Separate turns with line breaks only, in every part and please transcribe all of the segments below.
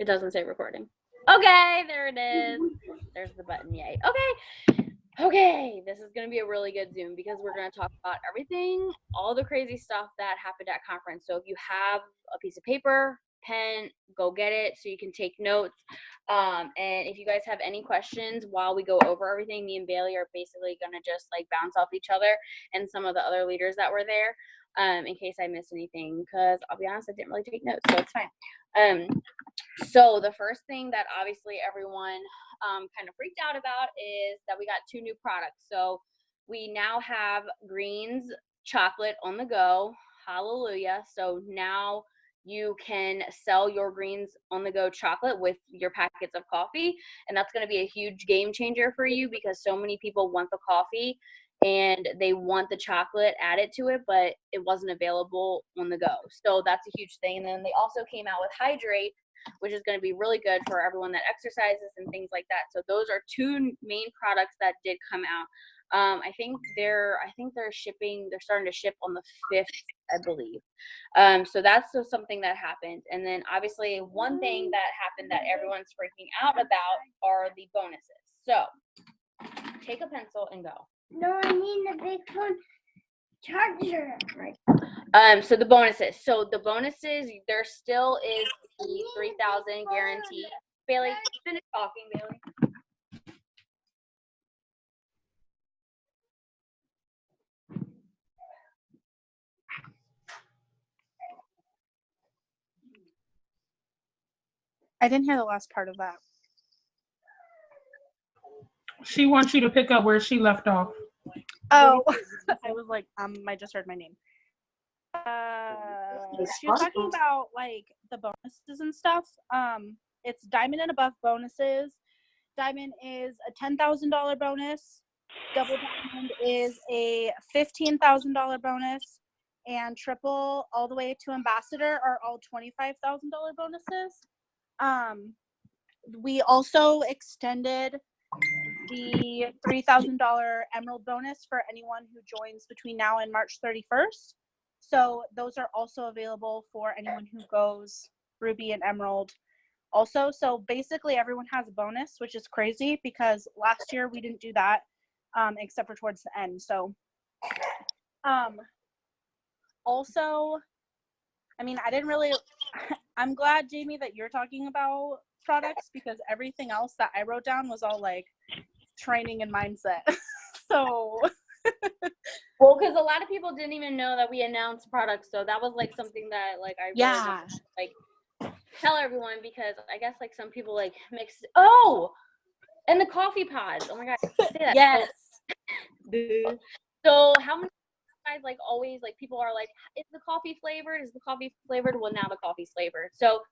It doesn't say recording. Okay, there it is. There's the button. Yay. Okay, this is going to be a really good Zoom because we're going to talk about everything, all the crazy stuff that happened at conference. So if you have a piece of paper, pen, go get it so you can take notes. And if you guys have any questions while we go over everything, me and Bailey are basically going to just like bounce off each other and some of the other leaders that were there, in case I missed anything, because I'll be honest, I didn't really take notes, so it's fine. So the first thing that obviously everyone kind of freaked out about is that we got 2 new products. So we now have Greens chocolate on the go. Hallelujah. So now you can sell your Greens on the go chocolate with your packets of coffee. And that's going to be a huge game changer for you because so many people want the coffee and they want the chocolate added to it, but it wasn't available on the go. So that's a huge thing. And then they also came out with Hydrate, which is going to be really good for everyone that exercises and things like that. So those are 2 main products that did come out. I think they're shipping. They're starting to ship on the 5th, I believe. So that's something that happened. And then obviously one thing that happened that everyone's freaking out about are the bonuses. So take a pencil and go.
No, I need the big phone charger.
Right. So the bonuses. So the bonuses, there still is the 3,000 guarantee. Bailey, finish talking, Bailey.
I didn't hear the last part of that.
She wants you to pick up where she left off.
Oh, I was like, I just heard my name. She was talking about like the bonuses and stuff. It's Diamond and above bonuses. Diamond is a $10,000 bonus. Double Diamond is a $15,000 bonus. And triple all the way to Ambassador are all $25,000 bonuses. We also extended the $3,000 Emerald bonus for anyone who joins between now and March 31st. So those are also available for anyone who goes Ruby and Emerald also. So basically everyone has a bonus, which is crazy because last year we didn't do that, except for towards the end. So also, I mean, I'm glad, Jamie, that you're talking about products because everything else that I wrote down was all like training and mindset. So
well, because a lot of people didn't even know that we announced products, so that was like something that like I really like tell everyone, because I guess like some people like mix and the coffee pods. Oh my god, I say that.
Yes.
So how many guys like always like people are like, is the coffee flavored? Well, now the coffee's flavored. So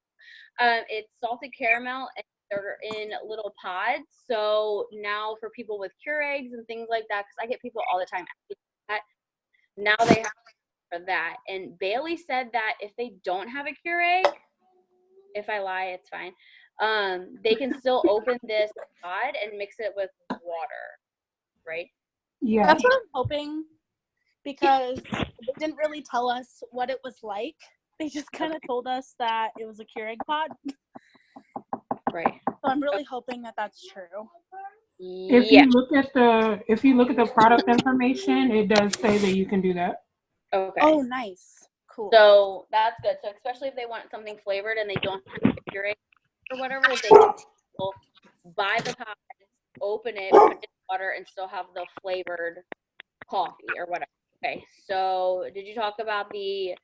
it's salted caramel and they're in little pods. So now for people with Keurigs and things like that, because I get people all the time asking that, now they have for that. And Bailey said that if they don't have a Keurig, if I lie, it's fine. They can still open this pod and mix it with water, right?
Yeah.
That's what I'm hoping, because they didn't really tell us what it was like. They just kind of told us that it was a Keurig pod.
Right.
So I'm really hoping that that's true.
If you look at the product information, it does say that you can do that.
Okay.
Oh, nice. Cool.
So that's good. So especially if they want something flavored and they don't have a Keurig or whatever, they can buy the pod, open it, put it in water, and still have the flavored coffee or whatever. Okay. So did you talk about the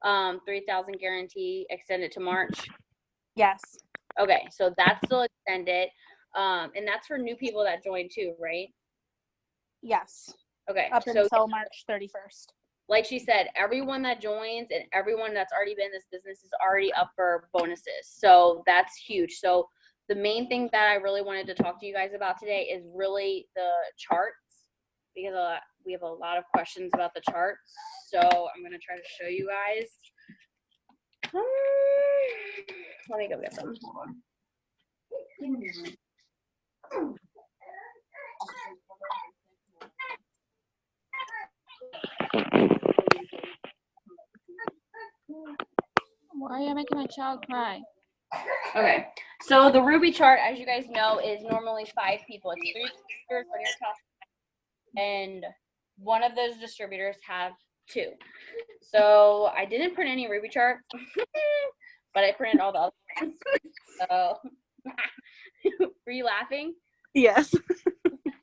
3,000 guarantee extended to March?
Yes.
Okay. So that's still extended. And that's for new people that join too, right?
Yes.
Okay.
Up until March 31st.
Like she said, everyone that joins and everyone that's already been in this business is already up for bonuses. So that's huge. So the main thing that I really wanted to talk to you guys about today is really the charts, because we have a lot of questions about the charts. So I'm going to try to show you guys. Let me go get them. Hold on.
Why are you making my child cry?
Okay. So the Ruby chart, as you guys know, is normally 5 people. It's 3 distributors on your top, and one of those distributors have 2. So I didn't print any Ruby charts, but I printed all the other ones. So were you laughing?
Yes.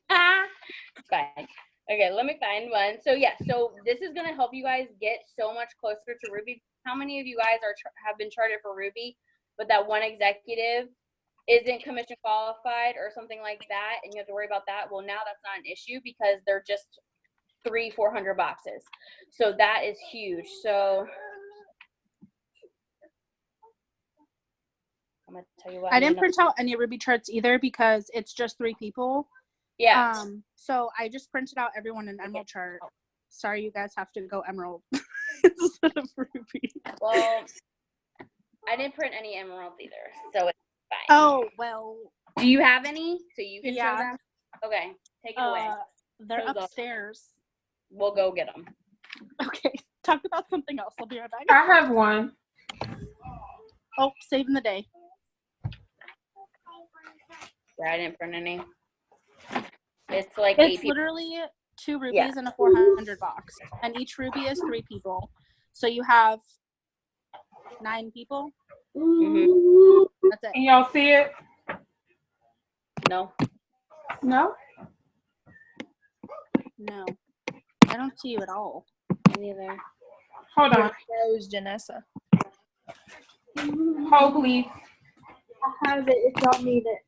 Fine. Okay, let me find one. So yeah, so this is gonna help you guys get so much closer to Ruby. How many of you guys have been charted for Ruby, but that one executive isn't commission qualified or something like that, and you have to worry about that? Well, now that's not an issue because they're just 300-400 boxes. So that is huge. So I'm gonna tell you what.
I didn't print out any Ruby charts either because it's just 3 people.
Yeah.
So I just printed out everyone an Emerald chart. Sorry, you guys have to go Emerald instead of Ruby.
Well, I didn't print any emeralds either, so it's fine.
Oh, well.
Do you have any? So you can show
Yeah.
them? Okay, take it away.
They're
Those are-
upstairs.
We'll go get them.
Okay, talk about something else. I'll be right back.
I have one.
Oh, saving the day.
Yeah, I didn't print any. It's like
It's
8 people.
literally 2 rubies
Yeah.
in a 400 box, and each ruby is 3 people. So you have 9 people.
Mhm.
That's it.
Can y'all see it?
No.
No?
No, I don't see you at all.
Neither.
Hold on.
Rose Janessa.
Hold, please.
I have it if y'all need it.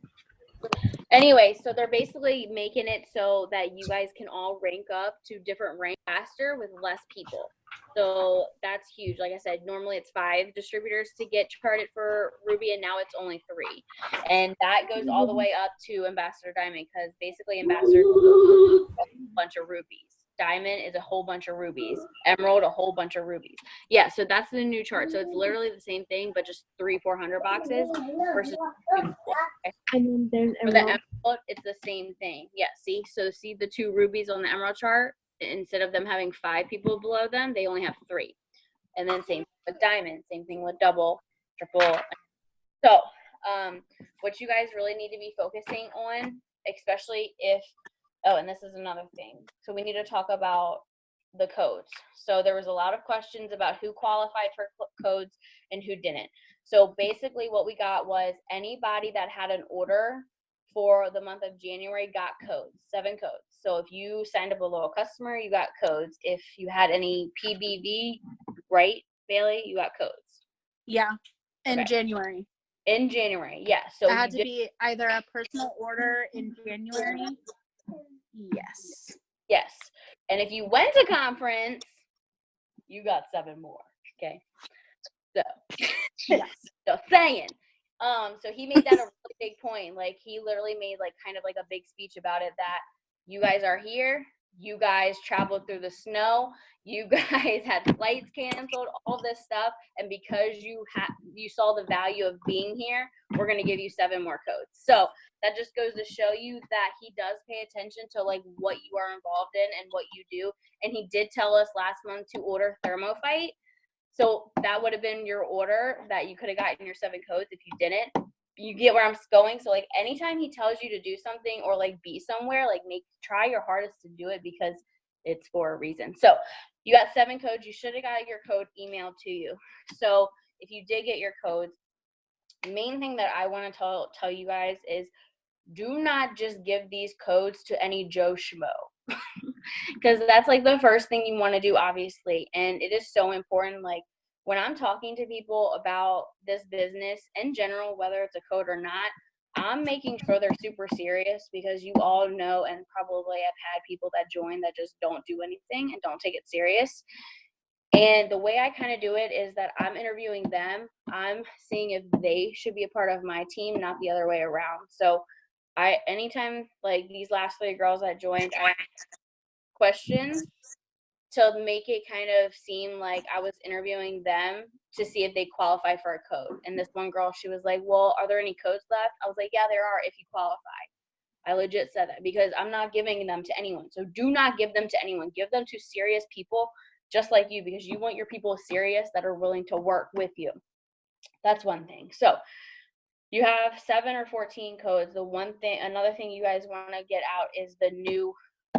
Anyway, so they're basically making it so that you guys can all rank up to different ranks faster with less people. So that's huge. Like I said, normally it's 5 distributors to get charted for Ruby, and now it's only 3. And that goes all the way up to Ambassador Diamond, because basically Ambassador is a bunch of rubies. Diamond is a whole bunch of rubies. Emerald, a whole bunch of rubies. Yeah, so that's the new chart. So it's literally the same thing, but just 300-400 boxes versus 2.
And then there's
For the
emerald.
emerald, it's the same thing. Yeah, see? So see the 2 rubies on the emerald chart? Instead of them having 5 people below them, they only have 3. And then same with diamond, same thing with double, triple. So what you guys really need to be focusing on, especially if, oh, and this is another thing. So we need to talk about the codes. So there was a lot of questions about who qualified for codes and who didn't. So basically what we got was anybody that had an order for the month of January got codes, 7 codes. So if you signed up a loyal customer, you got codes. If you had any PBV, right, Bailey, you got codes.
Yeah, in
Okay.
January.
In January, yeah. So
It had
you
to be either a personal order in January. Yes.
Yes. And if you went to conference, you got 7 more. Okay. So
Yes.
just saying. So he made that a really big point. Like he literally made like kind of like a big speech about it, that you guys are here, you guys traveled through the snow, you guys had flights canceled, all this stuff, and because you saw the value of being here, we're gonna give you 7 more codes. So that just goes to show you that he does pay attention to like what you are involved in and what you do. And he did tell us last month to order Thermophyte. So that would have been your order that you could have gotten your 7 codes if you didn't. You get where I'm going? So like anytime he tells you to do something or like be somewhere, like try your hardest to do it because it's for a reason. So you got 7 codes. You should have got your code emailed to you. So if you did get your codes, the main thing that I want to tell you guys is do not just give these codes to any Joe Schmo. Because that's like the first thing you want to do, obviously. And it is so important. Like when I'm talking to people about this business in general, whether it's a code or not, I'm making sure they're super serious, because you all know and probably have had people that join that just don't do anything and don't take it serious. And the way I kind of do it is that I'm interviewing them. I'm seeing if they should be a part of my team, not the other way around. So anytime like these last 3 girls that joined, I asked questions to make it kind of seem like I was interviewing them to see if they qualify for a code. And this one girl, she was like, well, are there any codes left? I was like, yeah, there are if you qualify. I legit said that because I'm not giving them to anyone. So do not give them to anyone. Give them to serious people just like you, because you want your people serious that are willing to work with you. That's one thing. So You have 7 or 14 codes. Another thing you guys want to get out is the new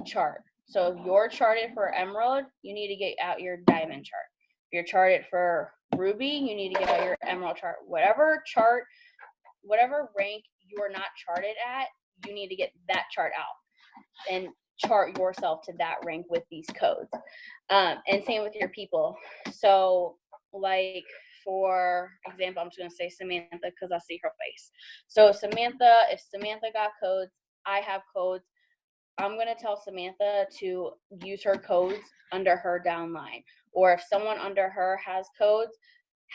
chart. So if you're charted for Emerald, you need to get out your Diamond chart. If you're charted for Ruby, you need to get out your Emerald chart. Whatever rank you are not charted at, you need to get that chart out and chart yourself to that rank with these codes. And same with your people. So like, for example, I'm just going to say Samantha because I see her face. So if Samantha got codes, I have codes, I'm going to tell Samantha to use her codes under her downline. Or if someone under her has codes,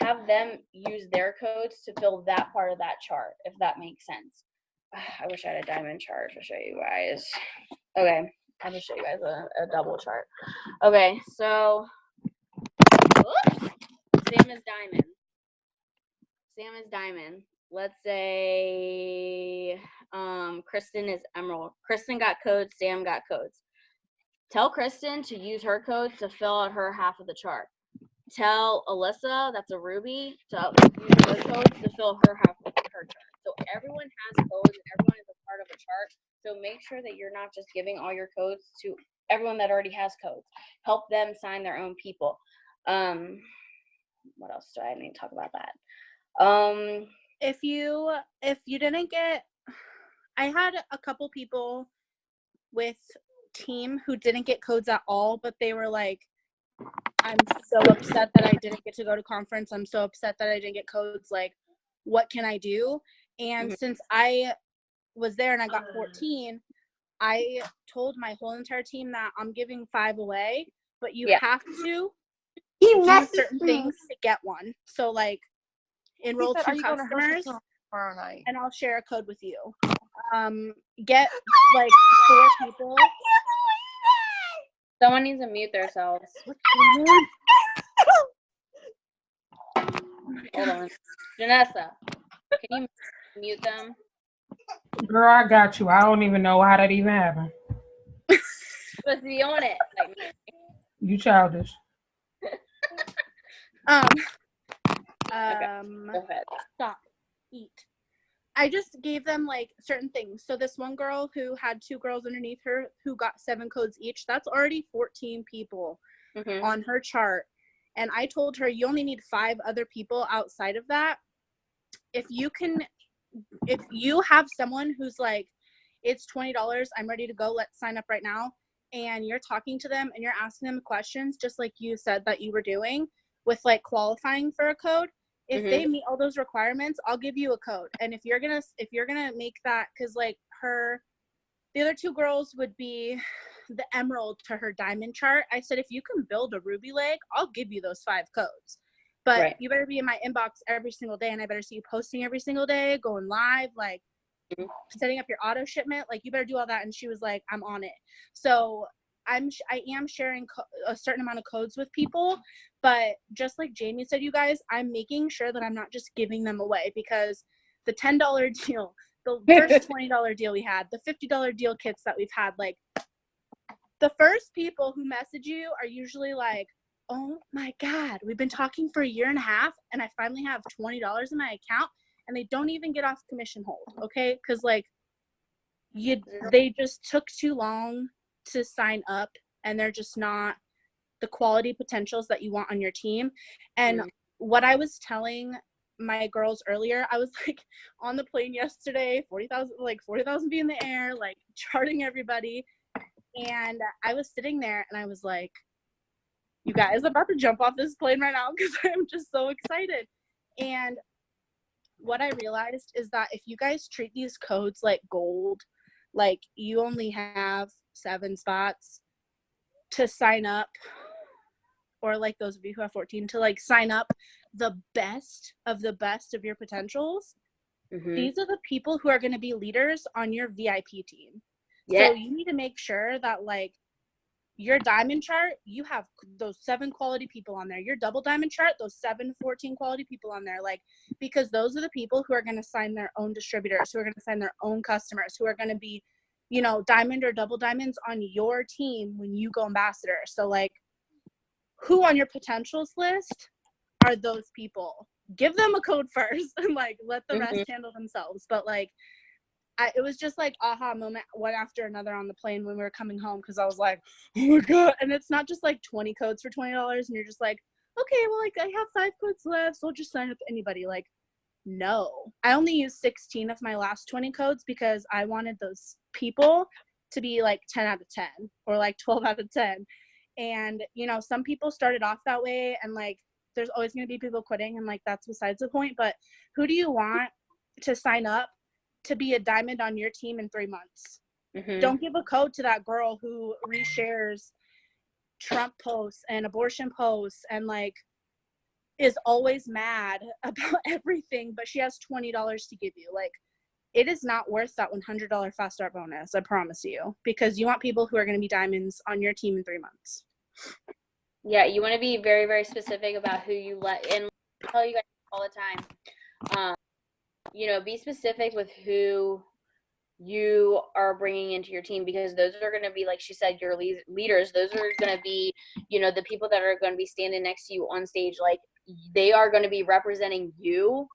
have them use their codes to fill that part of that chart, if that makes sense. I wish I had a diamond chart to show you guys. Okay, I'm going to show you guys a double chart. Okay, so oops, Sam is diamond. Let's say Kristen is emerald. Kristen got codes, Sam got codes. Tell Kristen to use her codes to fill out her half of the chart. Tell Alyssa, that's a ruby, to use her codes to fill her half of her chart. So everyone has codes and everyone is a part of a chart. So make sure that you're not just giving all your codes to everyone that already has codes. Help them sign their own people. What else do I need to talk about that?
If you didn't get, I had a couple people with team who didn't get codes at all, but they were like, I'm so upset that I didn't get to go to conference. I'm so upset that I didn't get codes. Like, what can I do? And since I was there and I got 14, I told my whole entire team that I'm giving 5 away, but you have to do certain things to get one. So like, enroll 2 customers
tomorrow night?
and I'll share a code with you. Get like 4 people.
Someone needs to mute themselves.
What's going on?
Hold on. Janessa, can you mute them?
Girl, I got you. I don't even know how that even happened.
Supposed to be on it. Like,
You childish.
Go ahead.
Stop. Eat. I just gave them like certain things. So this one girl who had 2 girls underneath her who got 7 codes each, that's already 14 people on her chart. And I told her you only need 5 other people outside of that. If you have someone who's like, it's $20, I'm ready to go, let's sign up right now. And you're talking to them and you're asking them questions, just like you said that you were doing with like qualifying for a code. If they meet all those requirements, I'll give you a code. And if you're gonna make that, because like the other 2 girls would be the emerald to her diamond chart. I said, if you can build a ruby leg, I'll give you those 5 codes. But you better be in my inbox every single day, and I better see you posting every single day, going live, like setting up your auto shipment. Like, you better do all that. And she was like, I'm on it. So I am sharing a certain amount of codes with people, but just like Jamie said, you guys, I'm making sure that I'm not just giving them away, because the $10 deal, the first $20 deal we had, the $50 deal kits that we've had, like the first people who message you are usually like, oh my God, we've been talking for a year and a half and I finally have $20 in my account, and they don't even get off commission hold. Okay. Cause like they just took too long to sign up, and they're just not the quality potentials that you want on your team. And what I was telling my girls earlier, I was like on the plane yesterday, 40,000 feet in the air, like charting everybody. And I was sitting there and I was like, you guys, I'm about to jump off this plane right now because I'm just so excited. And what I realized is that if you guys treat these codes like gold, like you only have 7 spots to sign up, or like those of you who have 14 to like sign up the best of your potentials. These are the people who are going to be leaders on your VIP team. So you need to make sure that like your diamond chart, you have those 7 quality people on there. Your double diamond chart, those 14 quality people on there. Like, because those are the people who are going to sign their own distributors, who are going to sign their own customers, who are going to be, you know, diamond or double diamonds on your team when you go ambassador. So like, who on your potentials list are those people? give them a code first and like let the rest
Mhm.
handle themselves. But like it was just like aha moment one after another on the plane when we were coming home, because I was like, oh my god. And it's not just like 20 codes for $20 and you're just like, okay, well, like I have 5 codes left, so I'll just sign up to anybody. Like, no, I only used 16 of my last 20 codes because I wanted those people to be like 10 out of 10 or like 12 out of 10. And you know, some people started off that way, and like there's always going to be people quitting, and like that's besides the point. But who do you want to sign up to be a diamond on your team in 3 months?
Mhm.
Don't give a code to that girl who reshares Trump posts and abortion posts and like is always mad about everything, but she has $20 to give you. Like, it is not worth that $100 fast start bonus, I promise you, because you want people who are going to be diamonds on your team in 3 months.
Yeah, you want to be very, very specific about who you let in. I tell you guys all the time, you know, be specific with who you are bringing into your team, because those are going to be, like she said, your leaders. Those are going to be, you know, the people that are going to be standing next to you on stage. Like, they are going to be representing you,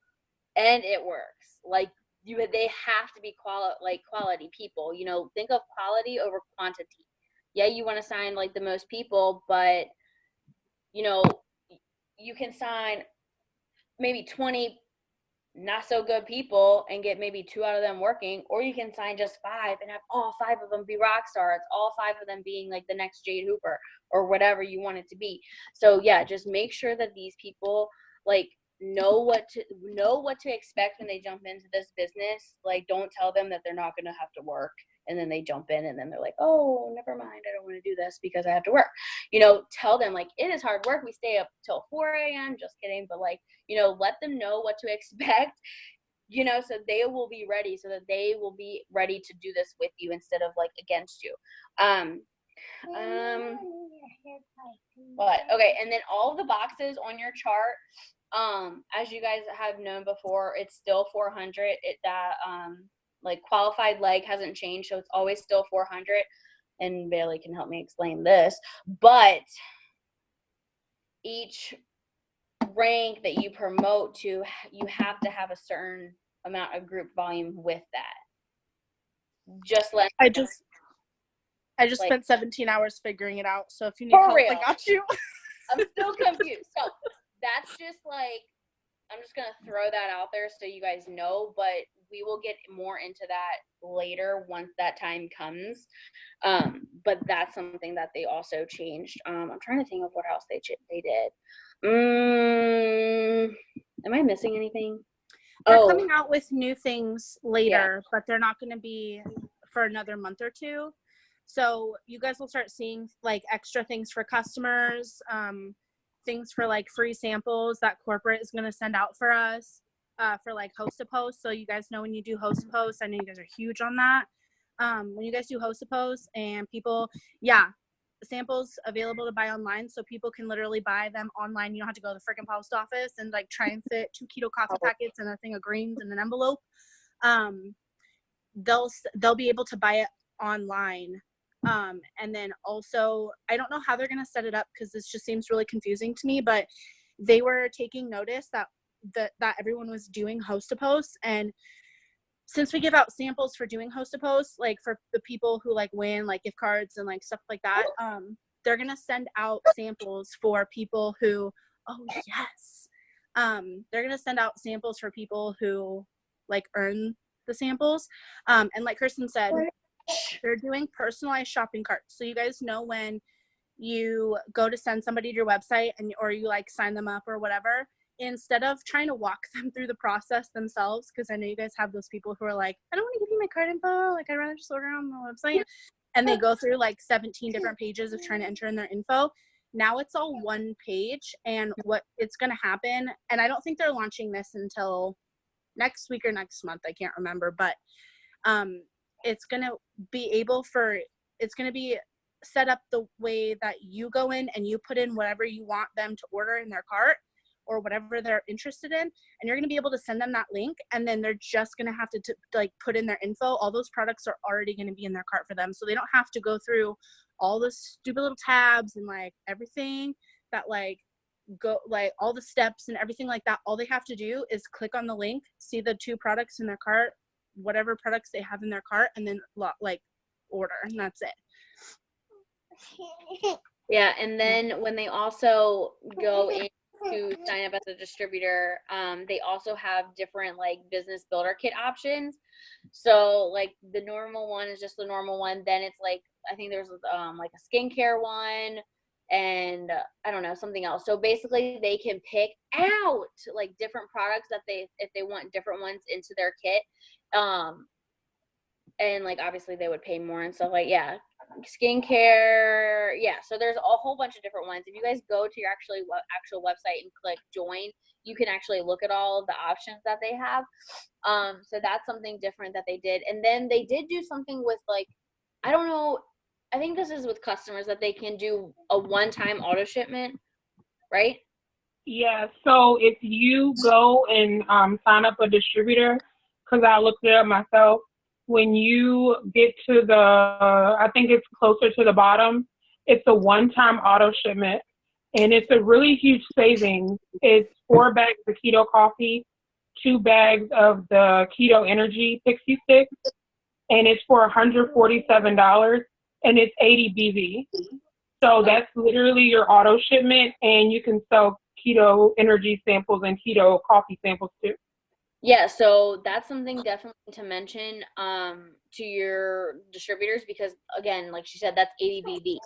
and it works. Like, they have to be quality people. You know, think of quality over quantity. Yeah, you want to sign like the most people, but you know, you can sign maybe 20 not so good people and get maybe 2 out of them working, or you can sign just 5 and have all 5 of them be rock stars, all 5 of them being like the next Jade Hooper or whatever you want it to be. So yeah, just make sure that these people like know what to expect when they jump into this business. Like, don't tell them that they're not going to have to work, and then they jump in and then they're like, oh, never mind, I don't want to do this because I have to work. You know, tell them like, it is hard work. We stay up till 4 a.m. Just kidding. But like, you know, let them know what to expect, you know, so they will be ready, so that they will be ready to do this with you instead of like against you. But okay, and then all the boxes on your chart, as you guys have known before, it's still 400. That like qualified leg hasn't changed, so it's always still 400. And Bailey can help me explain this, but each rank that you promote to, you have to have a certain amount of group volume with that. Just let
I just
like,
spent 17 hours figuring it out. So if you need
for
help,
real.
I got you.
I'm still confused. So that's just like, I'm just gonna throw that out there so you guys know, but we will get more into that later once that time comes. But that's something that they also changed. I'm trying to think of what else they did. Am I missing anything?
They're coming out with new things later,
Yeah.
but they're not going to be for another month or two. So you guys will start seeing like extra things for customers, things for like free samples that corporate is going to send out for us, for like host to post. So you guys know when you do host to post, I know you guys are huge on that. When you guys do host to post and people, samples available to buy online, so people can literally buy them online. You don't have to go to the freaking post office and like try and fit 2 keto coffee packets and a thing of greens in an envelope. They'll be able to buy it online. And then also, I don't know how they're going to set it up because this just seems really confusing to me, but they were taking notice that everyone was doing host to post, and since we give out samples for doing host to post, like for the people who like win like gift cards and like stuff like that, they're gonna send out samples for people who, they're gonna send out samples for people who like earn the samples. And like Kirsten said, they're doing personalized shopping carts. So you guys know when you go to send somebody to your website or you like sign them up or whatever, instead of trying to walk them through the process themselves, because I know you guys have those people who are like, I don't want to give you my card info, like I'd rather just order on the website, and they go through like 17 different pages of trying to enter in their info. Now it's all one page, and what it's going to happen, and I don't think they're launching this until next week or next month, I can't remember, but it's going to be set up the way that you go in and you put in whatever you want them to order in their cart or whatever they're interested in, and you're going to be able to send them that link, and then they're just going to have to like put in their info. All those products are already going to be in their cart for them, so they don't have to go through all the stupid little tabs and like everything that like go like all the steps and everything like that. All they have to do is click on the link, see the 2 products in their cart, whatever products they have in their cart, and then like order, and that's it.
Yeah, and then when they also go in to sign up as a distributor, they also have different like business builder kit options. So like the normal one is just the normal one. Then it's like, I think there's like a skincare one and I don't know, something else. So basically they can pick out like different products that if they want different ones into their kit. And like obviously they would pay more and stuff like, yeah, skincare, yeah. So there's a whole bunch of different ones. If you guys go to your actual website and click join, you can actually look at all of the options that they have. So that's something different that they did. And then they did do something with like, I don't know, I think this is with customers that they can do a one-time auto shipment, right?
Yeah, so if you go and sign up a distributor, because I looked it up myself, when you get to I think it's closer to the bottom, it's a one-time auto shipment, and it's a really huge savings. It's 4 bags of keto coffee, 2 bags of the keto energy pixie sticks, and it's for $147, and it's 80 BV. So that's literally your auto shipment, and you can sell keto energy samples and keto coffee samples too.
Yeah, so that's something definitely to mention to your distributors because again, like she said, that's 80 BV.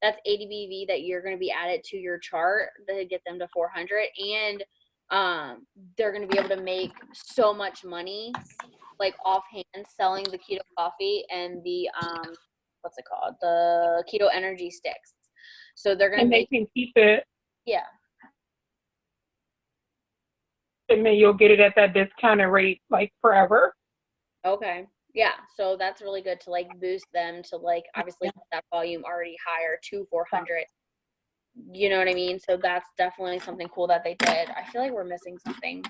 That's 80 BV that you're going to be added to your chart to get them to 400, and they're going to be able to make so much money, like offhand, selling the keto coffee and the what's it called, the keto energy sticks. So they're going to
make. And they can keep it.
Yeah.
And then you'll get it at that discounted rate like forever.
Okay. Yeah. So that's really good to like boost them to like obviously that volume already higher to 400. You know what I mean? So that's definitely something cool that they did. I feel like we're missing something.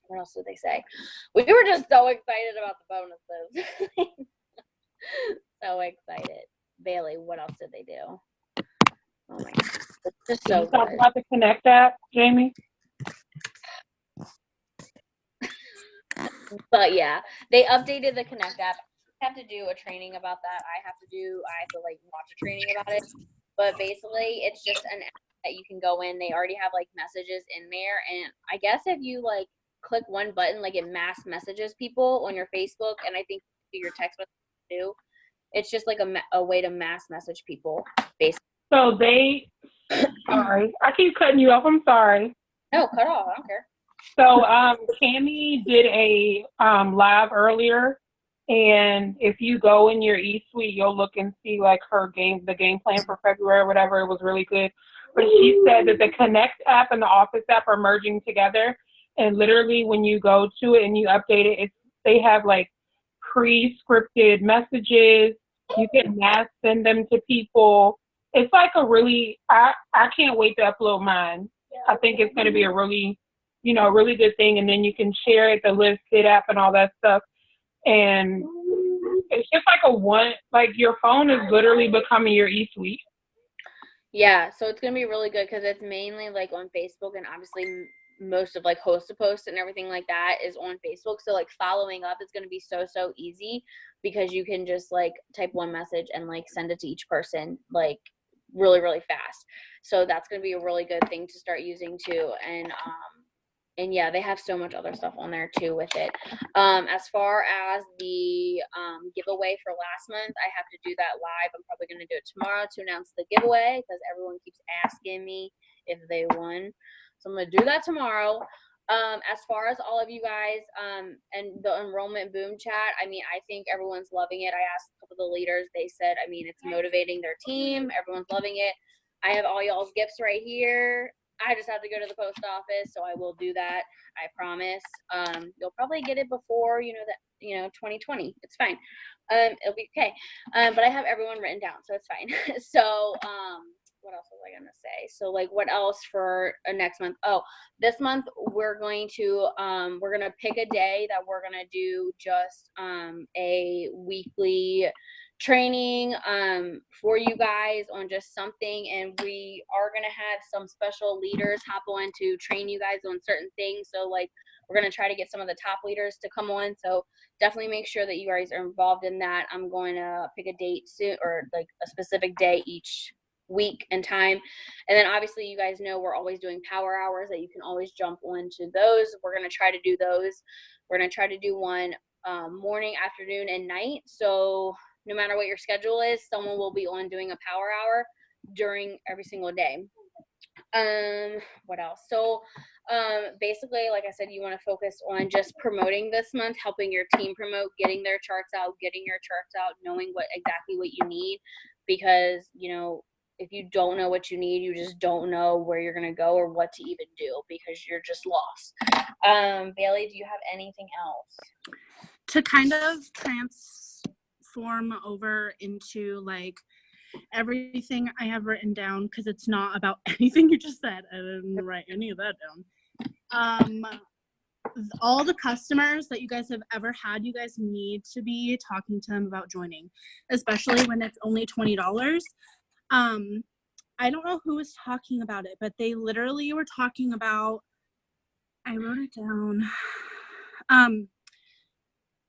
What else did they say? We were just so excited about the bonuses. So excited. Bailey, what else did they do? Oh my God. It's just so good.
Talk about the Connect app, Jamie.
But yeah, they updated the Connect app. I have to do a training about that. I have to like watch a training about it. But basically, it's just an app that you can go in. They already have like messages in there, and I guess if you like click one button, like it mass messages people on your Facebook, and I think your text message too. It's just like a way to mass message people, basically.
So they, sorry, I keep cutting you off. I'm sorry.
No, cut off. I don't care.
So Cami did a live earlier, and if you go in your eSuite, you'll look and see like the game plan for February or whatever. It was really good. But she said that the Connect app and the Office app are merging together, and literally when you go to it and you update it, they have like pre-scripted messages. You can mass send them to people. It's like a really, I can't wait to upload mine. I think it's going to be a really, really good thing. And then you can share it, the Live Fit app and all that stuff. And it's just like your phone is literally becoming your eSuite.
Yeah, so it's going to be really good because it's mainly like on Facebook, and obviously most of like host to post and everything like that is on Facebook. So like following up is going to be so easy because you can just like type one message and like send it to each person like really fast. So that's going to be a really good thing to start using too. And yeah, they have so much other stuff on there too with it. As far as the giveaway for last month, I have to do that live. I'm probably going to do it tomorrow to announce the giveaway because everyone keeps asking me if they won. So I'm going to do that tomorrow. As far as all of you guys and the enrollment boom chat, I mean, I think everyone's loving it. I asked a couple of the leaders. They said, I mean, it's motivating their team. Everyone's loving it. I have all y'all's gifts right here. I just have to go to the post office, so I will do that. I promise. You'll probably get it before 2020. It's fine. It'll be okay. But I have everyone written down, so it's fine. So what else was I gonna say? So like, what else for next month? Oh, this month we're gonna pick a day that we're gonna do just a weekly training for you guys on just something, and we are going to have some special leaders hop on to train you guys on certain things. So like we're going to try to get some of the top leaders to come on, so definitely make sure that you guys are involved in that. I'm going to pick a date soon, or like a specific day each week and time. And then obviously you guys know we're always doing power hours that you can always jump onto those. We're going to try to do those. We're going to try to do one morning, afternoon, and night. So no matter what your schedule is, someone will be on doing a power hour during every single day. What else? So basically, like I said, you want to focus on just promoting this month, helping your team promote, getting their charts out, knowing exactly what you need, because you know, if you don't know what you need, you just don't know where you're going to go or what to even do, because you're just lost. Bailey, do you have anything else?
To kind of transform over into like everything I have written down, because it's not about anything you just said. I didn't write any of that down. All the customers that you guys have ever had, you guys need to be talking to them about joining, especially when it's only $20. I don't know who was talking about it, but they literally were talking about, I wrote it down.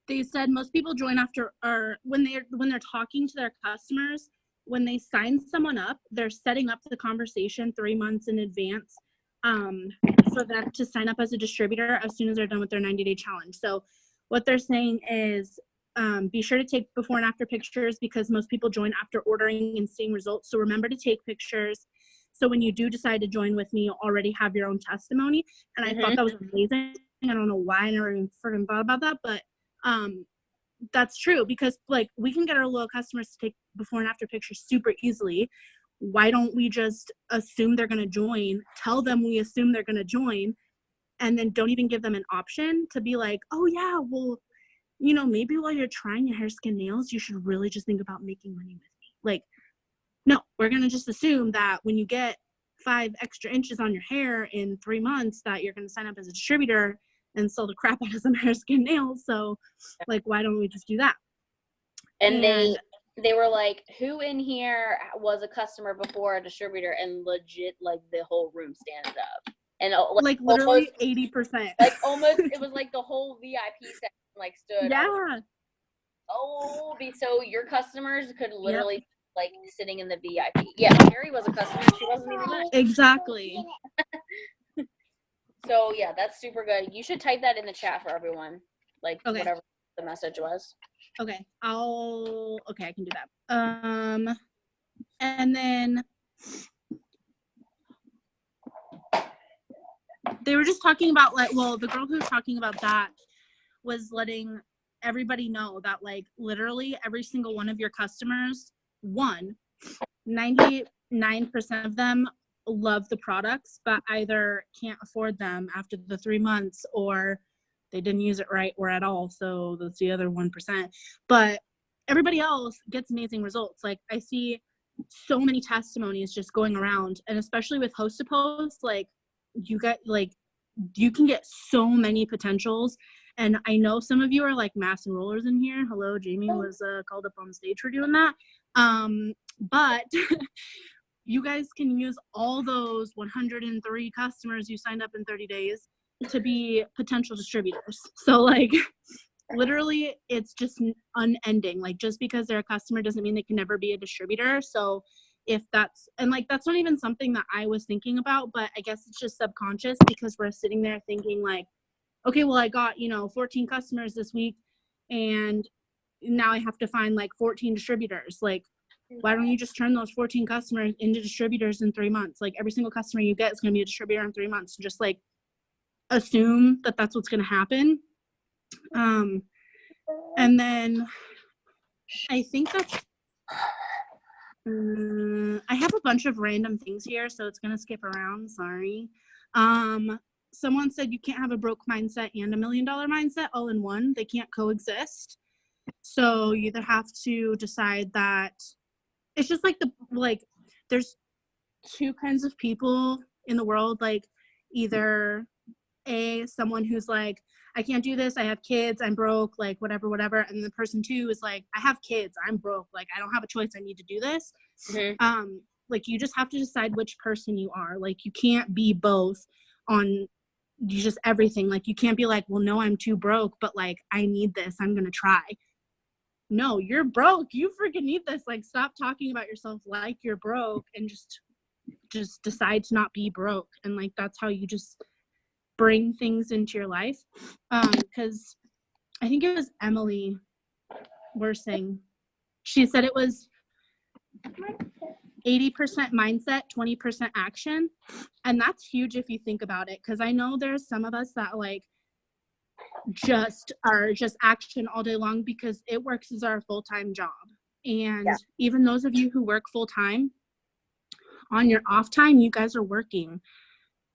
They said most people join after, or when they're talking to their customers, when they sign someone up, they're setting up the conversation 3 months in advance for them to sign up as a distributor as soon as they're done with their 90-day challenge. So what they're saying is be sure to take before and after pictures, because most people join after ordering and seeing results. So remember to take pictures. So when you do decide to join with me, you'll already have your own testimony. And I thought that was amazing. I don't know why I never even freaking thought about that, but that's true, because like we can get our loyal customers to take before and after pictures super easily. Why don't we just assume they're going to join, tell them we assume they're going to join, and then don't even give them an option to be like, oh yeah, well, you know, maybe while you're trying your hair, skin, nails, you should really just think about making money with me. Like, no, we're going to just assume that when you get 5 extra inches on your hair in 3 months that you're going to sign up as a distributor and sell the crap out of some hair, skin, nails. So like, why don't we just do that?
And they were like, who in here was a customer before a distributor? And legit, like the whole room stands up. And
like literally almost, 80%.
Like almost, it was like the whole VIP section like stood.
Yeah.
So your customers could literally like sitting in the VIP. Yeah, Carrie was a customer. She wasn't even there.
Exactly.
So yeah, that's super good. You should type that in the chat for everyone, like whatever the message was.
Okay, I can do that. And then they were just talking about like, well, the girl who was talking about that was letting everybody know that like literally every single one of your customers, 99% of them love the products, but either can't afford them after the 3 months, or they didn't use it right or at all. So that's the other 1%. But everybody else gets amazing results. Like I see so many testimonies just going around, and especially with Host to Post, like you can get so many potentials. And I know some of you are like mass enrollers in here. Hello, Jamie was called up on stage for doing that. But you guys can use all those 103 customers you signed up in 30 days to be potential distributors. So like literally it's just unending. Like just because they're a customer doesn't mean they can never be a distributor. So if that's, and like that's not even something that I was thinking about, but I guess it's just subconscious, because we're sitting there thinking like, okay, well I got 14 customers this week and now I have to find like 14 distributors. Like, why don't you just turn those 14 customers into distributors in 3 months? Like every single customer you get is going to be a distributor in 3 months. Just like assume that that's what's going to happen. And then I think that's, I have a bunch of random things here, so it's going to skip around. Sorry. Someone said you can't have a broke mindset and $1 million mindset all in one. They can't coexist. So you either have to decide that it's just like there's 2 kinds of people in the world, like either someone who's like, I can't do this, I have kids, I'm broke, like whatever, and the person 2 is like, I have kids, I'm broke, like I don't have a choice, I need to do this. Like you just have to decide which person you are. Like you can't be both on just everything. Like you can't be like, well, no, I'm too broke, but like I need this, I'm gonna try. No, you're broke, you freaking need this. Like stop talking about yourself like you're broke and just decide to not be broke. And like that's how you just bring things into your life. Because I think it was Emily Worsing, she said it was 80% mindset, 20% action. And that's huge if you think about it, because I know there's some of us that like just are just action all day long because it works as our full-time job. And even those of you who work full-time, on your off time, you guys are working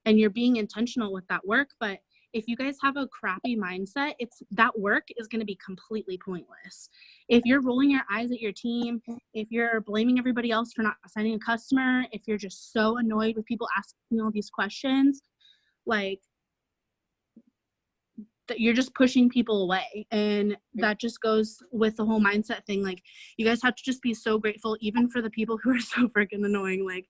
and you're being intentional with that work. But if you guys have a crappy mindset, that work is going to be completely pointless. If you're rolling your eyes at your team, if you're blaming everybody else for not signing a customer, if you're just so annoyed with people asking all these questions, like that, you're just pushing people away. And that just goes with the whole mindset thing. Like you guys have to just be so grateful, even for the people who are so freaking annoying. Like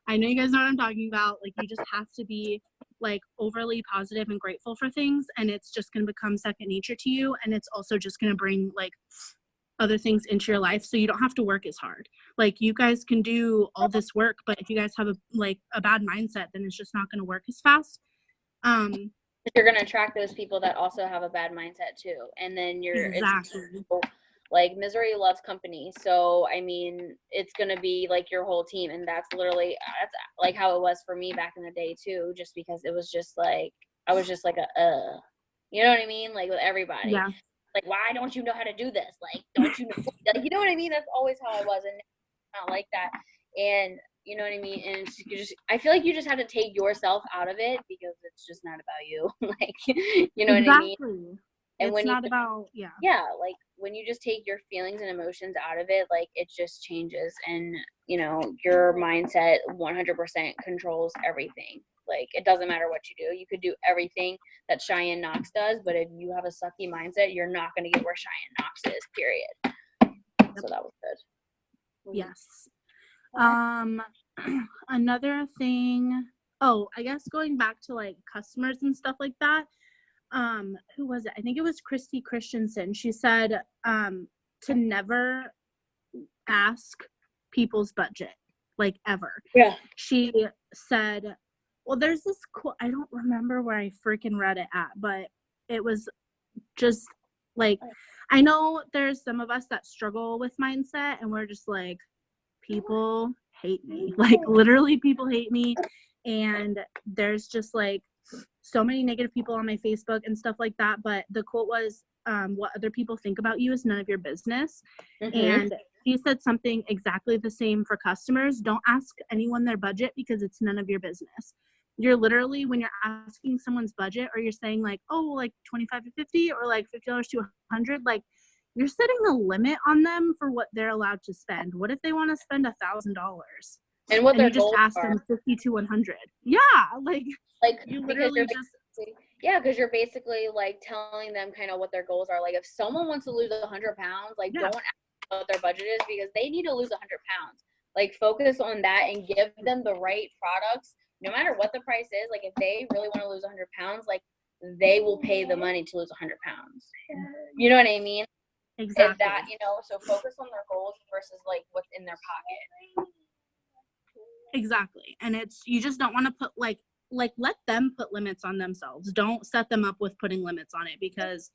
I know you guys know what I'm talking about. Like you just have to be like overly positive and grateful for things, and it's just going to become second nature to you. And it's also just going to bring like other things into your life, so you don't have to work as hard. Like you guys can do all this work, but if you guys have a bad mindset, then it's just not going to work as fast.
You're going to attract those people that also have a bad mindset too, and then
Exactly.
Like misery loves company. So I mean, it's gonna be like your whole team, and that's like how it was for me back in the day too. Just because it was just like I was just like you know what I mean? Like with everybody,
Yeah.
like why don't you know how to do this? Like don't you know? Like, you know what I mean? That's always how I was, and not like that. And you know what I mean? And I feel like you just have to take yourself out of it because it's just not about you. Like you know what I mean? And
it's
when
not about
like when you just take your feelings and emotions out of it, like it just changes, and you know your mindset 100% controls everything. Like it doesn't matter what you do, you could do everything that Cheyenne Knox does, but if you have a sucky mindset, you're not going to get where Cheyenne Knox is, period. So that was good.
Yes. Another thing, I guess going back to like customers and stuff like that, who was it? I think it was Christy Christensen. She said to never ask people's budget, like ever.
Yeah.
She said, well, there's this quote, I don't remember where I freaking read it at, but it was just like, I know there's some of us that struggle with mindset and we're just like, people hate me. Like literally people hate me. And there's just like so many negative people on my Facebook and stuff like that. But the quote was, what other people think about you is none of your business. And she said something exactly the same for customers. Don't ask anyone their budget because it's none of your business. You're literally, when you're asking someone's budget or you're saying like, oh, like 25 to 50 or like $50 to 100, like you're setting a limit on them for what they're allowed to spend. What if they want to spend $1,000?
And what
and
their
you just
goals
ask
are.
them 50 to 100. Yeah, like you literally
because you're basically like telling them kind of what their goals are. Like if someone wants to lose 100 pounds, like don't ask what their budget is because they need to lose 100 pounds. Like focus on that and give them the right products, no matter what the price is. Like if they really want to lose 100 pounds, like they will pay the money to lose 100 pounds. You know what I mean?
Exactly.
And that, you know, so focus on their goals versus like what's in their pocket.
Exactly. And it's, you just don't want to put like let them put limits on themselves. Don't set them up with putting limits on it, because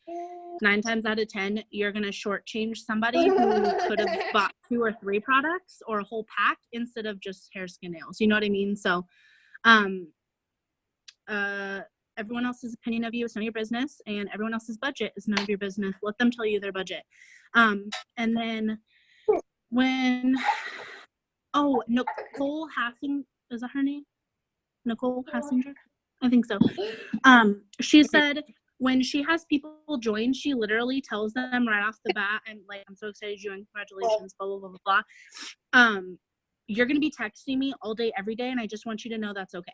9 times out of 10 you're going to shortchange somebody who could have bought 2 or 3 products or a whole pack instead of just hair, skin, nails. You know what I mean? So everyone else's opinion of you is none of your business, and everyone else's budget is none of your business. Let them tell you their budget. And then when Nicole Hassinger, is that her name? Nicole Hassinger? I think so. She said when she has people join, she literally tells them right off the bat, I'm so excited you joined, congratulations, blah, blah, blah, blah, blah. You're going to be texting me all day, every day, and I just want you to know that's okay.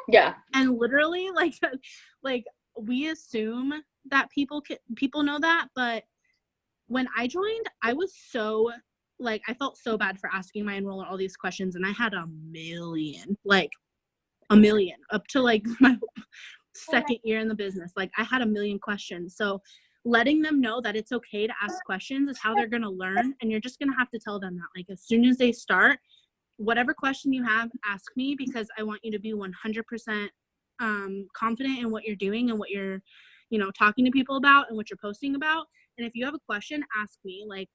Yeah.
And literally, like we assume that people know that, but when I joined, I was so like, I felt so bad for asking my enroller all these questions, and I had a million up to like my second year in the business. Like, I had a million questions. So letting them know that it's okay to ask questions is how they're going to learn. And you're just going to have to tell them that, like, as soon as they start, whatever question you have, ask me, because I want you to be 100% confident in what you're doing and what you're, talking to people about and what you're posting about. And if you have a question, ask me. Like,